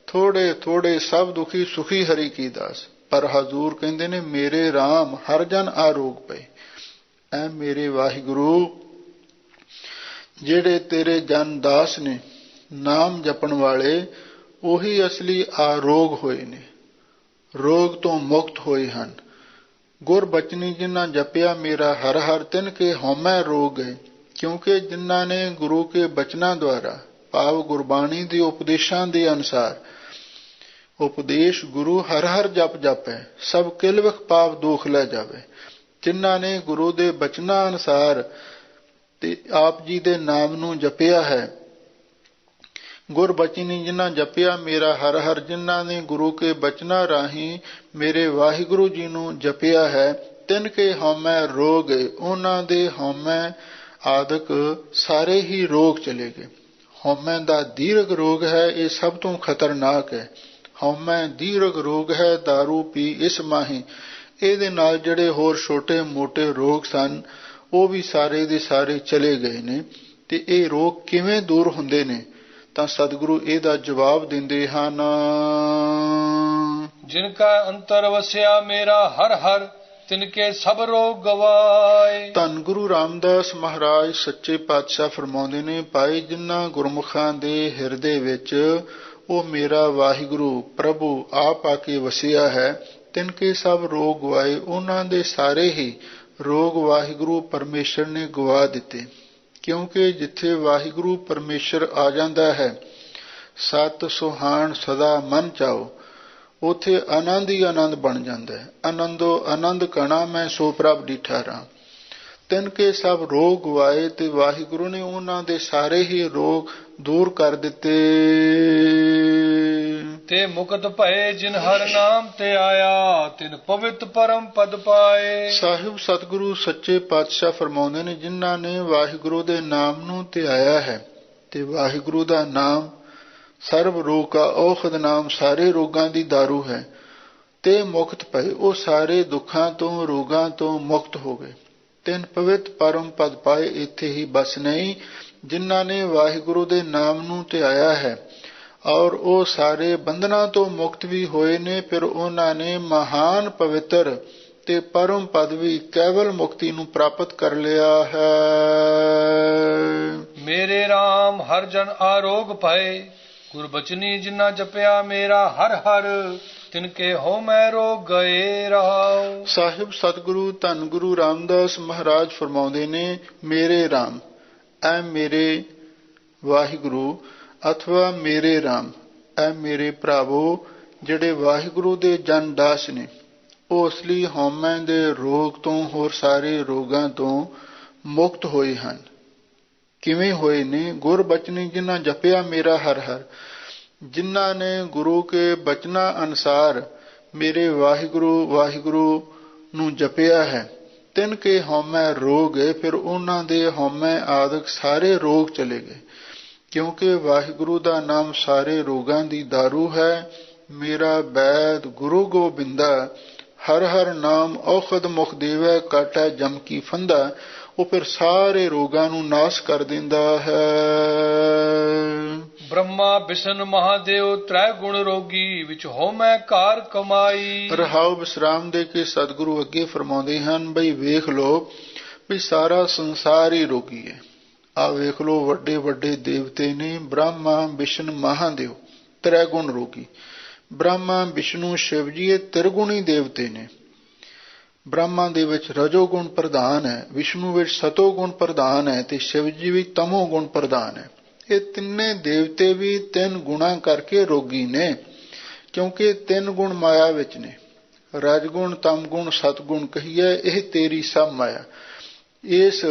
ਥੋੜੇ ਥੋੜੇ ਸਭ ਦੁਖੀ, ਸੁਖੀ ਹਰੀ ਕੀ ਦਾਸ। ਪਰ ਹਜ਼ੂਰ ਕਹਿੰਦੇ ਨੇ, ਮੇਰੇ ਰਾਮ ਹਰ ਜਨ ਆਰੋਗ ਪਏ। ਐ ਮੇਰੇ ਵਾਹਿਗੁਰੂ, ਜਿਹੜੇ ਤੇਰੇ ਜਨ ਦਾਸ ਨੇ ਨਾਮ ਜਪਣ ਵਾਲੇ, ਉਹੀ ਅਸਲੀ ਆਰੋਗ ਹੋਏ ਨੇ, ਰੋਗ ਤੋਂ ਮੁਕਤ ਹੋਏ ਹਨ। ਗੁਰ ਬਚਨੀ ਜਿਨ੍ਹਾਂ ਜਪਿਆ ਮੇਰਾ ਹਰ ਹਰ, ਤਿਨ ਕੇ ਹਉਮੈ ਰੋਗ ਗਏ। ਕਿਉਂਕਿ ਜਿਨ੍ਹਾਂ ਨੇ ਗੁਰੂ ਕੇ ਬਚਨਾਂ ਦੁਆਰਾ, ਭਾਵ ਗੁਰਬਾਣੀ ਦੇ ਉਪਦੇਸ਼ਾਂ ਦੇ ਅਨੁਸਾਰ, ਉਪਦੇਸ਼ ਗੁਰੂ ਹਰ ਹਰ ਜਪ ਜਪੈ, ਸਭ ਕਿਲਵਖ ਪਾਪ ਦੋਖ ਲੈ ਜਾਵੇ। ਜਿਨ੍ਹਾਂ ਨੇ ਗੁਰੂ ਦੇ ਬਚਨਾਂ ਅਨੁਸਾਰ ਤੇ ਆਪ ਜੀ ਦੇ ਨਾਮ ਨੂੰ ਜਪਿਆ ਹੈ, ਗੁਰ ਬਚਨੀ ਜਿਨ੍ਹਾਂ ਜਪਿਆ ਮੇਰਾ ਹਰ ਹਰ, ਜਿਨ੍ਹਾਂ ਨੇ ਗੁਰੂ ਕੇ ਬਚਨਾਂ ਰਾਹੀਂ ਮੇਰੇ ਵਾਹਿਗੁਰੂ ਜੀ ਨੂੰ ਜਪਿਆ ਹੈ, ਤਿਨ ਕੇ ਹਉਮੈ ਰੋਗ, ਉਹਨਾਂ ਦੇ ਹਉਮੈ ਆਦਿਕ ਸਾਰੇ ਹੀ ਰੋਗ ਚਲੇ ਗਏ। ਹਉਮੈ ਦਾ ਦੀਰਘ ਰੋਗ ਹੈ, ਇਹ ਸਭ ਤੋਂ ਖਤਰਨਾਕ ਹੈ। ਹਉਮੈ ਦੀਰਘ ਰੋਗ ਹੈ, ਦਾਰੂ ਪੀ ਇਸ ਮਾਹੀ। ਇਹਦੇ ਨਾਲ ਜਿਹੜੇ ਹੋਰ ਛੋਟੇ ਮੋਟੇ ਰੋਗ ਸਨ, ਉਹ ਵੀ ਸਾਰੇ ਦੇ ਸਾਰੇ ਚਲੇ ਗਏ ਨੇ। ਤੇ ਇਹ ਰੋਗ ਕਿਵੇਂ ਦੂਰ ਹੁੰਦੇ ਨੇ? ਤਾਂ ਸਤਿਗੁਰੂ ਇਹਦਾ ਜਵਾਬ ਦਿੰਦੇ ਹਨ, ਜਿਨ ਕਾ ਅੰਤਰ ਵਸਿਆ ਮੇਰਾ ਹਰ ਹਰ, ਤਿਨਕੇ ਸਭ ਰੋਗ ਗਵਾਏ। ਧੰਨ ਗੁਰੂ ਰਾਮਦਾਸ ਮਹਾਰਾਜ ਸੱਚੇ ਪਾਤਸ਼ਾਹ ਫਰਮਾਉਂਦੇ ਨੇ, ਭਾਈ ਜਿਨ੍ਹਾਂ ਗੁਰਮੁਖਾਂ ਦੇ ਹਿਰਦੇ ਵਿੱਚ ਉਹ ਮੇਰਾ ਵਾਹਿਗੁਰੂ ਪ੍ਰਭੂ ਆਪ ਆ ਕੇ ਵਸਿਆ ਹੈ, ਤਿਨਕੇ ਸਭ ਰੋਗ ਗਵਾਏ। ਉਹਨਾਂ ਦੇ ਸਾਰੇ ਹੀ ਰੋਗ ਵਾਹਿਗੁਰੂ ਪਰਮੇਸ਼ਰ ਨੇ ਗਵਾ ਦਿੱਤੇ। ਕਿਉਂਕਿ ਜਿੱਥੇ ਵਾਹਿਗੁਰੂ ਪਰਮੇਸ਼ਰ ਆ ਜਾਂਦਾ ਹੈ, ਸਤ ਸੁਹਾਣ ਸਦਾ ਮਨ ਚਾਓ, ਉਥੇ ਆਨੰਦ ਹੀ ਆਨੰਦ ਬਣ ਜਾਂਦਾ ਹੈ। ਆਨੰਦੋ ਆਨੰਦ ਕਣਾ ਮੈਂ ਸੋ ਪ੍ਰਭ ਡੀਠਾ ਰਾਮ। ਤਿਨਕੇ ਸਭ ਰੋਗ ਗਵਾਏ, ਤੇ ਵਾਹਿਗੁਰੂ ਨੇ ਉਹਨਾਂ ਦੇ ਸਾਰੇ ਹੀ ਰੋਗ ਦੂਰ ਕਰ ਦਿੱਤੇ। ਤੇ ਮੁਕਤ ਭਏ ਜਿਨ ਹਰ ਨਾਮ ਤੇ ਆਇਆ, ਤਿਨ ਪਵਿੱਤ ਪਰਮ ਪਦ ਪਾਏ। ਸਾਹਿਬ ਸਤਿਗੁਰੂ ਸੱਚੇ ਪਾਤਸ਼ਾਹ ਫਰਮਾਉਂਦੇ ਨੇ, ਜਿਨ੍ਹਾਂ ਨੇ ਵਾਹਿਗੁਰੂ ਦੇ ਨਾਮ ਨੂੰ ਧਿਆਇਆ ਹੈ, ਤੇ ਵਾਹਿਗੁਰੂ ਦਾ ਨਾਮ ਸਰਬ ਰੋਗ ਕਾ ਔਖਦ ਨਾਮ, ਸਾਰੇ ਰੋਗਾਂ ਦੀ ਦਾਰੂ ਹੈ, ਤੇ ਮੁਕਤ ਪਏ, ਉਹ ਸਾਰੇ ਦੁੱਖਾਂ ਤੋਂ ਰੋਗਾਂ ਤੋਂ ਮੁਕਤ ਹੋ ਗਏ। ਤਿਨ ਪਵਿੱਤ ਪਰਮ ਪਦ ਪਾਏ, ਇੱਥੇ ਹੀ ਬਸ ਨਹੀਂ, ਜਿਨ੍ਹਾਂ ਨੇ ਵਾਹਿਗੁਰੂ ਦੇ ਨਾਮ ਨੂੰ ਧਿਆਇਆ ਹੈ, ਔਰ ਉਹ ਸਾਰੇ ਬੰਧਨਾਂ ਤੋਂ ਮੁਕਤ ਵੀ ਹੋਏ ਨੇ। ਫਿਰ ਉਹਨਾਂ ਨੇ ਮਹਾਨ ਪਵਿੱਤਰ ਤੇ ਪਰਮ ਪਦਵੀ ਕੇਵਲ ਮੁਕਤੀ ਨੂੰ ਪ੍ਰਾਪਤ ਕਰ ਲਿਆ ਹੈ। ਮੇਰੇ RAM ਹਰ ਜਨ ਆਰੋਗ ਪਏ, ਗੁਰਬਚਨੀ ਜਿਨਾ ਜਪਿਆ ਮੇਰਾ ਹਰ ਹਰ, ਤਿਨਕੇ ਹੋ ਮੈਂ ਰੋਗ ਗਏ ਰਹਾਉ। ਸਾਹਿਬ ਸਤਿਗੁਰੂ ਧੰਨ ਗੁਰੂ ਰਾਮਦਾਸ ਮਹਾਰਾਜ ਫਰਮਾਉਂਦੇ ਨੇ, ਮੇਰੇ RAM, ਐ ਮੇਰੇ ਵਾਹਿਗੁਰੂ ਅਥਵਾ ਮੇਰੇ RAM, ਐ ਮੇਰੇ ਭਰਾਵੋ ਜਿਹੜੇ ਵਾਹਿਗੁਰੂ ਦੇ ਜਨ ਦਾਸ ਨੇ, ਉਹ ਅਸਲੀ ਹਉਮੈ ਦੇ ਰੋਗ ਤੋਂ ਹੋਰ ਸਾਰੇ ਰੋਗਾਂ ਤੋਂ ਮੁਕਤ ਹੋਏ ਹਨ। ਕਿਵੇਂ ਹੋਏ ਨੇ? ਗੁਰਬਚਨੀ ਜਿਨ੍ਹਾਂ ਜਪਿਆ ਮੇਰਾ ਹਰ ਹਰ, ਜਿਨ੍ਹਾਂ ਨੇ ਗੁਰੂ ਕੇ ਬਚਨਾਂ ਅਨੁਸਾਰ ਮੇਰੇ ਵਾਹਿਗੁਰੂ ਵਾਹਿਗੁਰੂ ਨੂੰ ਜਪਿਆ ਹੈ, ਤਿਨ ਕੇ ਹਉਮੈ ਰੋਗ ਗਏ। ਫਿਰ ਉਹਨਾਂ ਦੇ ਹਉਮੈ ਆਦਿਕ ਸਾਰੇ ਰੋਗ ਚਲੇ ਗਏ, ਕਿਉਂਕਿ ਵਾਹਿਗੁਰੂ ਦਾ ਨਾਮ ਸਾਰੇ ਰੋਗਾਂ ਦੀ ਦਾਰੂ ਹੈ। ਮੇਰਾ ਬੈਦ ਗੁਰੂ ਗੋਬਿੰਦਾ, ਹਰ ਹਰ ਨਾਮ ਔਖਦ ਮੁਖ ਦੇਵੈ, ਕਾਟੈ ਜਮ ਕੀ ਫੰਦਾ। ਉਹ ਫਿਰ ਸਾਰੇ ਰੋਗਾਂ ਨੂੰ ਨਾਸ਼ ਕਰ ਦਿੰਦਾ ਹੈ। ਬ੍ਰਹਮਾ ਬਿਸ਼ਨ ਮਹਾਦੇਵ ਤ੍ਰੈ ਗੁਣ ਰੋਗੀ, ਵਿੱਚ ਹੋ ਮੈਂ ਕਾਰ ਕਮਾਈ। ਰਹਾਉ ਵਿਸਰਾਮ ਦੇ ਕੇ ਸਤਿਗੁਰੂ ਅੱਗੇ ਫਰਮਾਉਂਦੇ ਹਨ, ਬਈ ਵੇਖ ਲੋ ਵੀ ਸਾਰਾ ਸੰਸਾਰ ਹੀ ਰੋਗੀ ਹੈ। ਆ ਵੇਖ ਲੋ, ਵੱਡੇ ਵੱਡੇ ਦੇਵਤੇ ਨੇ, ਬ੍ਰਹਮਾ ਬਿਸ਼ਨ ਮਹਾਦੇਵ ਤ੍ਰੈ ਗੁਣ ਰੋਗੀ। ਬ੍ਰਹਮਾ ਵਿਸ਼ਨੂੰ ਸ਼ਿਵ ਜੀ ਇਹ ਤਿਰਗੁਣੀ ਦੇਵਤੇ ਨੇ। ਬ੍ਰਹਮਾ ਦੇ ਵਿੱਚ ਰਜੋ ਗੁਣ ਪ੍ਰਧਾਨ ਹੈ, ਵਿਸ਼ਨੂੰ ਵਿੱਚ ਸਤੋ ਗੁਣ ਪ੍ਰਧਾਨ ਹੈ, ਤੇ ਸ਼ਿਵ ਜੀ ਵੀ ਤਮੋ ਗੁਣ ਪ੍ਰਧਾਨ ਹੈ। ਇਹ ਤਿੰਨੇ ਦੇਵਤੇ ਵੀ ਤਿੰਨ ਗੁਣਾ ਕਰਕੇ ਰੋਗੀ ਨੇ, ਕਿਉਂਕਿ ਤਿੰਨ ਗੁਣ ਮਾਇਆ ਵਿੱਚ ਨੇ। ਰਜਗੁਣ ਤਮਗੁਣ ਸਤਗੁਣ ਕਹੀਏ, ਇਹ ਤੇਰੀ ਸਭ ਮਾਇਆ। ਇਸ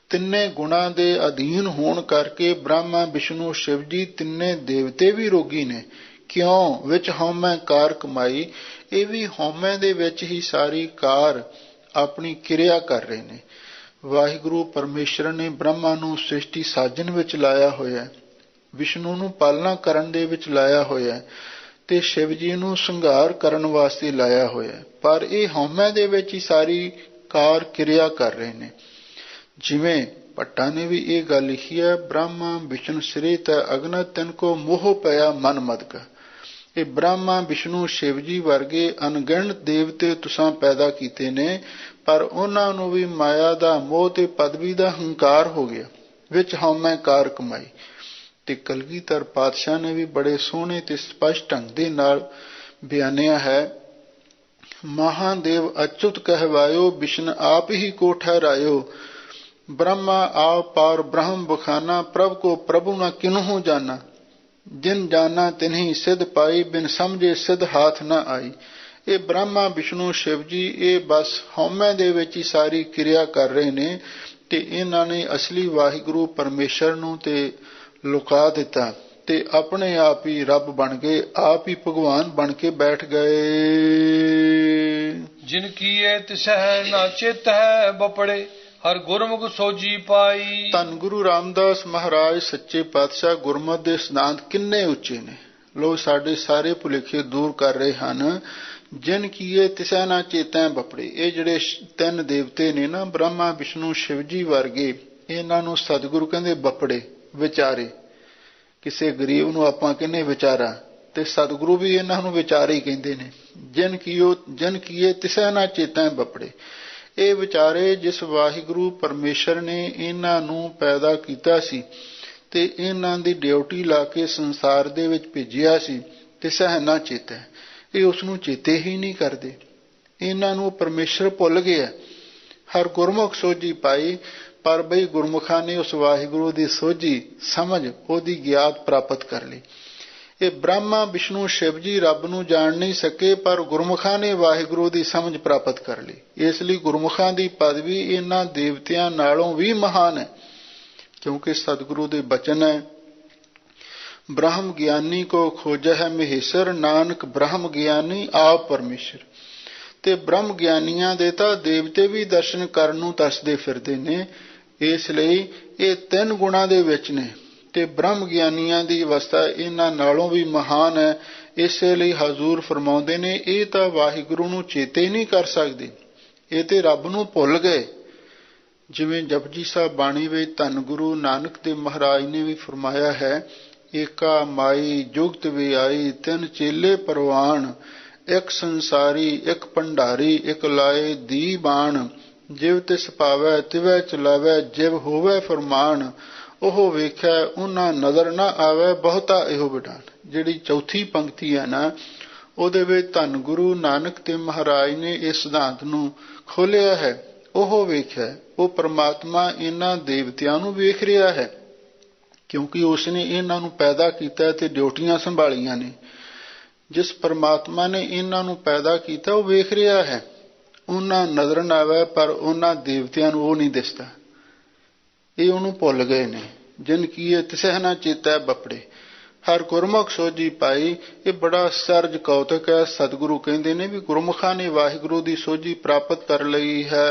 ਤਿੰਨੇ ਗੁਣਾਂ ਦੇ ਅਧੀਨ ਹੋਣ ਕਰਕੇ ਬ੍ਰਹਮਾ ਵਿਸ਼ਨੂੰ ਸ਼ਿਵ ਜੀ ਤਿੰਨੇ ਦੇਵਤੇ ਵੀ ਰੋਗੀ ਨੇ। ਕਿਉਂ? ਵਿੱਚ ਹਉਮੈ ਕਾਰ ਕਮਾਈ। ਇਹ ਵੀ ਹਉਮੈ ਦੇ ਵਿੱਚ ਹੀ ਸਾਰੀ ਕਾਰ ਆਪਣੀ ਕਿਰਿਆ ਕਰ ਰਹੇ ਨੇ। ਵਾਹਿਗੁਰੂ ਪਰਮੇਸ਼ਰ ਨੇ ਬ੍ਰਹਮਾ ਨੂੰ ਸ੍ਰਿਸ਼ਟੀ ਸਾਜਣ ਵਿੱਚ ਲਾਇਆ ਹੋਇਆ, ਵਿਸ਼ਨੂੰ ਨੂੰ ਪਾਲਣਾ ਕਰਨ ਦੇ ਵਿੱਚ ਲਾਇਆ ਹੋਇਆ, ਤੇ ਸ਼ਿਵ ਜੀ ਨੂੰ ਸੰਘਾਰ ਕਰਨ ਵਾਸਤੇ ਲਾਇਆ ਹੋਇਆ। ਪਰ ਇਹ ਹਉਮੈ ਦੇ ਵਿੱਚ ਹੀ ਸਾਰੀ ਕਾਰ ਕਿਰਿਆ ਕਰ ਰਹੇ ਨੇ। ਜਿਵੇਂ ਭੱਟਾਂ ਨੇ ਵੀ ਇਹ ਗੱਲ ਲਿਖੀ ਹੈ, ਬ੍ਰਹਮਾ ਵਿਸ਼ਨ ਸਿਰੇ ਤੈ ਅਗਨ, ਤਿਨ ਕੋ ਮੋਹ ਪਿਆ ਮਨ ਮਦਕ। ਇਹ ਬ੍ਰਹਮਾ ਵਿਸ਼ਨੂੰ ਸ਼ਿਵ ਜੀ ਵਰਗੇ ਅਣਗਿਣਤ ਦੇਵਤੇ ਤੁਸਾਂ ਪੈਦਾ ਕੀਤੇ ਨੇ, ਪਰ ਉਹਨਾਂ ਨੂੰ ਵੀ ਮਾਇਆ ਦਾ ਮੋਹ ਤੇ ਪਦਵੀ ਦਾ ਹੰਕਾਰ ਹੋ ਗਿਆ, ਵਿੱਚ ਹਉਮੈ ਕਾਰ ਕਮਾਈ। ਤੇ ਕਲਗੀਧਰ ਪਾਤਸ਼ਾਹ ਨੇ ਵੀ ਬੜੇ ਸੋਹਣੇ ਤੇ ਸਪਸ਼ਟ ਢੰਗ ਦੇ ਨਾਲ ਬਿਆਨਿਆ ਹੈ, ਮਹਾਦੇਵ ਅਚੁਤ ਕਹਿਵਾਇਓ, ਵਿਸ਼ਨ ਆਪ ਹੀ ਕੋ ਠਹਿਰਾਇਓ। ब्रह्मा आव पार ब्रह्म बखाना, प्रभ को प्रभु न किन्हू जाना, जिन जाना तिन्ही सिद्ध पाई, बिन समझे सिद्ध हाथ न आई। ਇਹ ਬ੍ਰਹਮਾ ਵਿਸ਼ਨੂੰ ਸ਼ਿਵ ਜੀ ਇਹ ਬਸ ਹਉਮੈ ਦੇ ਵਿੱਚ ਹੀ ਸਾਰੀ ਕਿਰਿਆ ਕਰ ਰਹੇ ਨੇ, ਤੇ ਇਹਨਾਂ ਨੇ ਅਸਲੀ ਵਾਹਿਗੁਰੂ ਪਰਮੇਸ਼ਰ ਨੂੰ ਤੇ ਲੁਕਾ ਦਿੱਤਾ, ਤੇ ਆਪਣੇ ਆਪ ਹੀ ਰੱਬ ਬਣ ਗਏ, ਆਪ ਹੀ ਭਗਵਾਨ ਬਣ ਕੇ ਬੈਠ ਗਏ। ਜਿਨ ਕੀਏ ਤਿਸਹਿ ਨਾ ਚੇਤਹਿ ਬਪੜੇ, ਹਰ ਗੁਰਮੁਖ ਸੋਜੀ ਪਾਈ। ਧੰਨ ਗੁਰੂ ਰਾਮਦਾਸ ਮਹਾਰਾਜ ਸੱਚੇ ਪਾਤਸ਼ਾਹ ਗੁਰਮਤਿ ਦੇ ਸਿਧਾਂਤ ਕਿੰਨੇ ਉੱਚੇ ਨੇ। ਲੋਕ ਸਾਡੇ ਸਾਰੇ ਭੁਲੇਖੇ ਦੂਰ ਕਰ ਰਹੇ ਹਨ। ਜਿਨ ਕੀਏ ਤਿਸਹਿ ਨਾ ਚੇਤੈ ਬਪੜੇ, ਇਹ ਜਿਹੜੇ ਤਿੰਨ ਦੇਵਤੇ ਨੇ ਨਾ, ਬ੍ਰਹਮਾ ਵਿਸ਼ਨੂੰ ਸ਼ਿਵ ਜੀ ਵਰਗੇ, ਇਹਨਾਂ ਨੂੰ ਸਤਿਗੁਰੂ ਕਹਿੰਦੇ ਬਪੜੇ, ਵਿਚਾਰੇ। ਕਿਸੇ ਗਰੀਬ ਨੂੰ ਆਪਾਂ ਕਹਿੰਦੇ ਵਿਚਾਰਾ, ਤੇ ਸਤਿਗੁਰੂ ਵੀ ਇਹਨਾਂ ਨੂੰ ਵਿਚਾਰੇ ਹੀ ਕਹਿੰਦੇ ਨੇ। ਜਿਨ ਕੀਏ ਤਿਸਹਿ ਨਾ ਚੇਤੈ ਬਪੜੇ, ਇਹ ਵਿਚਾਰੇ ਜਿਸ ਵਾਹਿਗੁਰੂ ਪਰਮੇਸ਼ਰ ਨੇ ਇਹਨਾਂ ਨੂੰ ਪੈਦਾ ਕੀਤਾ ਸੀ ਤੇ ਇਹਨਾਂ ਦੀ ਡਿਊਟੀ ਲਾ ਕੇ ਸੰਸਾਰ ਦੇ ਵਿੱਚ ਭੇਜਿਆ ਸੀ, ਤਿਸਹਿ ਨਾ ਚੇਤੈ, ਇਹ ਉਸ ਨੂੰ ਚੇਤੇ ਹੀ ਨਹੀਂ ਕਰਦੇ। ਇਹਨਾਂ ਨੂੰ ਪਰਮੇਸ਼ਰ ਭੁੱਲ ਗਿਆ। ਹਰ ਗੁਰਮੁਖ ਸੋਝੀ ਪਾਈ, ਪਰ ਬਈ ਗੁਰਮੁਖਾਂ ਨੇ ਉਸ ਵਾਹਿਗੁਰੂ ਦੀ ਸੋਝੀ ਸਮਝ, ਉਹਦੀ ਗਿਆਤ ਪ੍ਰਾਪਤ ਕਰ ਲਈ। ਇਹ ਬ੍ਰਹਮਾ ਵਿਸ਼ਨੂੰ ਸ਼ਿਵ ਜੀ ਰੱਬ ਨੂੰ ਜਾਣ ਨਹੀਂ ਸਕੇ, ਪਰ ਗੁਰਮੁਖਾਂ ਨੇ ਵਾਹਿਗੁਰੂ ਦੀ ਸਮਝ ਪ੍ਰਾਪਤ ਕਰ ਲਈ। ਇਸ ਲਈ ਗੁਰਮੁਖਾਂ ਦੀ ਪਦਵੀ ਇਹਨਾਂ ਦੇਵਤਿਆਂ ਨਾਲੋਂ ਵੀ ਮਹਾਨ ਹੈ, ਕਿਉਂਕਿ ਸਤਿਗੁਰੂ ਦੇ ਬਚਨ ਹੈ, ਬ੍ਰਹਮ ਗਿਆਨੀ ਕੋ ਖੋਜਹਿ ਮਹੇਸ਼ਰ, ਨਾਨਕ ਬ੍ਰਹਮ ਗਿਆਨੀ ਆਪ ਪਰਮੇਸ਼ਰ। ਤੇ ਬ੍ਰਹਮ ਗਿਆਨੀਆਂ ਦੇ ਤਾਂ ਦੇਵਤੇ ਵੀ ਦਰਸ਼ਨ ਕਰਨ ਨੂੰ ਤਰਸਦੇ ਫਿਰਦੇ ਨੇ। ਇਸ ਲਈ ਇਹ ਤਿੰਨ ਗੁਣਾਂ ਦੇ ਵਿੱਚ ਨੇ, ਤੇ ਬ੍ਰਹਮ ਗਿਆਨੀਆਂ ਦੀ ਅਵਸਥਾ ਇਹਨਾਂ ਨਾਲੋਂ ਵੀ ਮਹਾਨ ਹੈ। ਇਸੇ ਲਈ ਹਜ਼ੂਰ ਫਰਮਾਉਂਦੇ ਨੇ, ਇਹ ਤਾਂ ਵਾਹਿਗੁਰੂ ਨੂੰ ਚੇਤੇ ਨਹੀਂ ਕਰ ਸਕਦੇ, ਇਹ ਤੇ ਰੱਬ ਨੂੰ ਭੁੱਲ ਗਏ। ਜਿਵੇਂ ਜਪਜੀ ਸਾਹਿਬ ਬਾਣੀ ਵਿੱਚ ਧੰਨ ਗੁਰੂ ਨਾਨਕ ਦੇਵ ਮਹਾਰਾਜ ਨੇ ਵੀ ਫਰਮਾਇਆ ਹੈ, ਏਕਾ ਮਾਈ ਜੁਗਤ ਵਿਆਈ ਤਿੰਨ ਚੇਲੇ ਪਰਵਾਨ ਇੱਕ ਸੰਸਾਰੀ ਇੱਕ ਭੰਡਾਰੀ ਇੱਕ ਲਾਏ ਦੀ ਬਾਣ ਜਿਵ ਤਿਸ ਪਾਵੈ ਤਿਵੈ ਚਲਾਵੈ ਜਿਵ ਹੋਵੈ ਫਰਮਾਨ ਉਹ ਵੇਖੈ ਉਹਨਾਂ ਨਜ਼ਰ ਨਾ ਆਵੈ ਬਹੁਤਾ ਇਹੋ ਵਿਡਾਨ। ਜਿਹੜੀ ਚੌਥੀ ਪੰਕਤੀ ਹੈ ਨਾ ਉਹਦੇ ਵਿੱਚ ਧੰਨ ਗੁਰੂ ਨਾਨਕ ਤੇ ਮਹਾਰਾਜ ਨੇ ਇਸ ਸਿਧਾਂਤ ਨੂੰ ਖੋਲਿਆ ਹੈ। ਉਹ ਵੇਖਿਆ ਉਹ ਪਰਮਾਤਮਾ ਇਹਨਾਂ ਦੇਵਤਿਆਂ ਨੂੰ ਵੇਖ ਰਿਹਾ ਹੈ ਕਿਉਂਕਿ ਉਸਨੇ ਇਹਨਾਂ ਨੂੰ ਪੈਦਾ ਕੀਤਾ ਤੇ ਡਿਊਟੀਆਂ ਸੰਭਾਲੀਆਂ ਨੇ। ਜਿਸ ਪਰਮਾਤਮਾ ਨੇ ਇਹਨਾਂ ਨੂੰ ਪੈਦਾ ਕੀਤਾ ਉਹ ਵੇਖ ਰਿਹਾ ਹੈ। ਉਹਨਾਂ ਨਜ਼ਰ ਨਾ ਆਵੇ ਪਰ ਉਹਨਾਂ ਦੇਵਤਿਆਂ ਨੂੰ ਉਹ ਨਹੀਂ ਦਿਸਦਾ। ਇਹ ਉਹਨੂੰ ਭੁੱਲ ਗਏ ਨੇ। ਜਿਨ ਕੀਏ ਤਿਸਹਿ ਨਾ ਚੇਤੈ ਬਪੜੇ ਹਰ ਗੁਰਮੁਖ ਸੋਝੀ ਪਾਈ। ਇਹ ਬੜਾ ਸਰਜ ਕੌਤਕ ਹੈ। ਸਤਿਗੁਰੂ ਕਹਿੰਦੇ ਨੇ ਵੀ ਗੁਰਮੁਖਾਂ ਨੇ ਵਾਹਿਗੁਰੂ ਦੀ ਸੋਝੀ ਪ੍ਰਾਪਤ ਕਰ ਲਈ ਹੈ।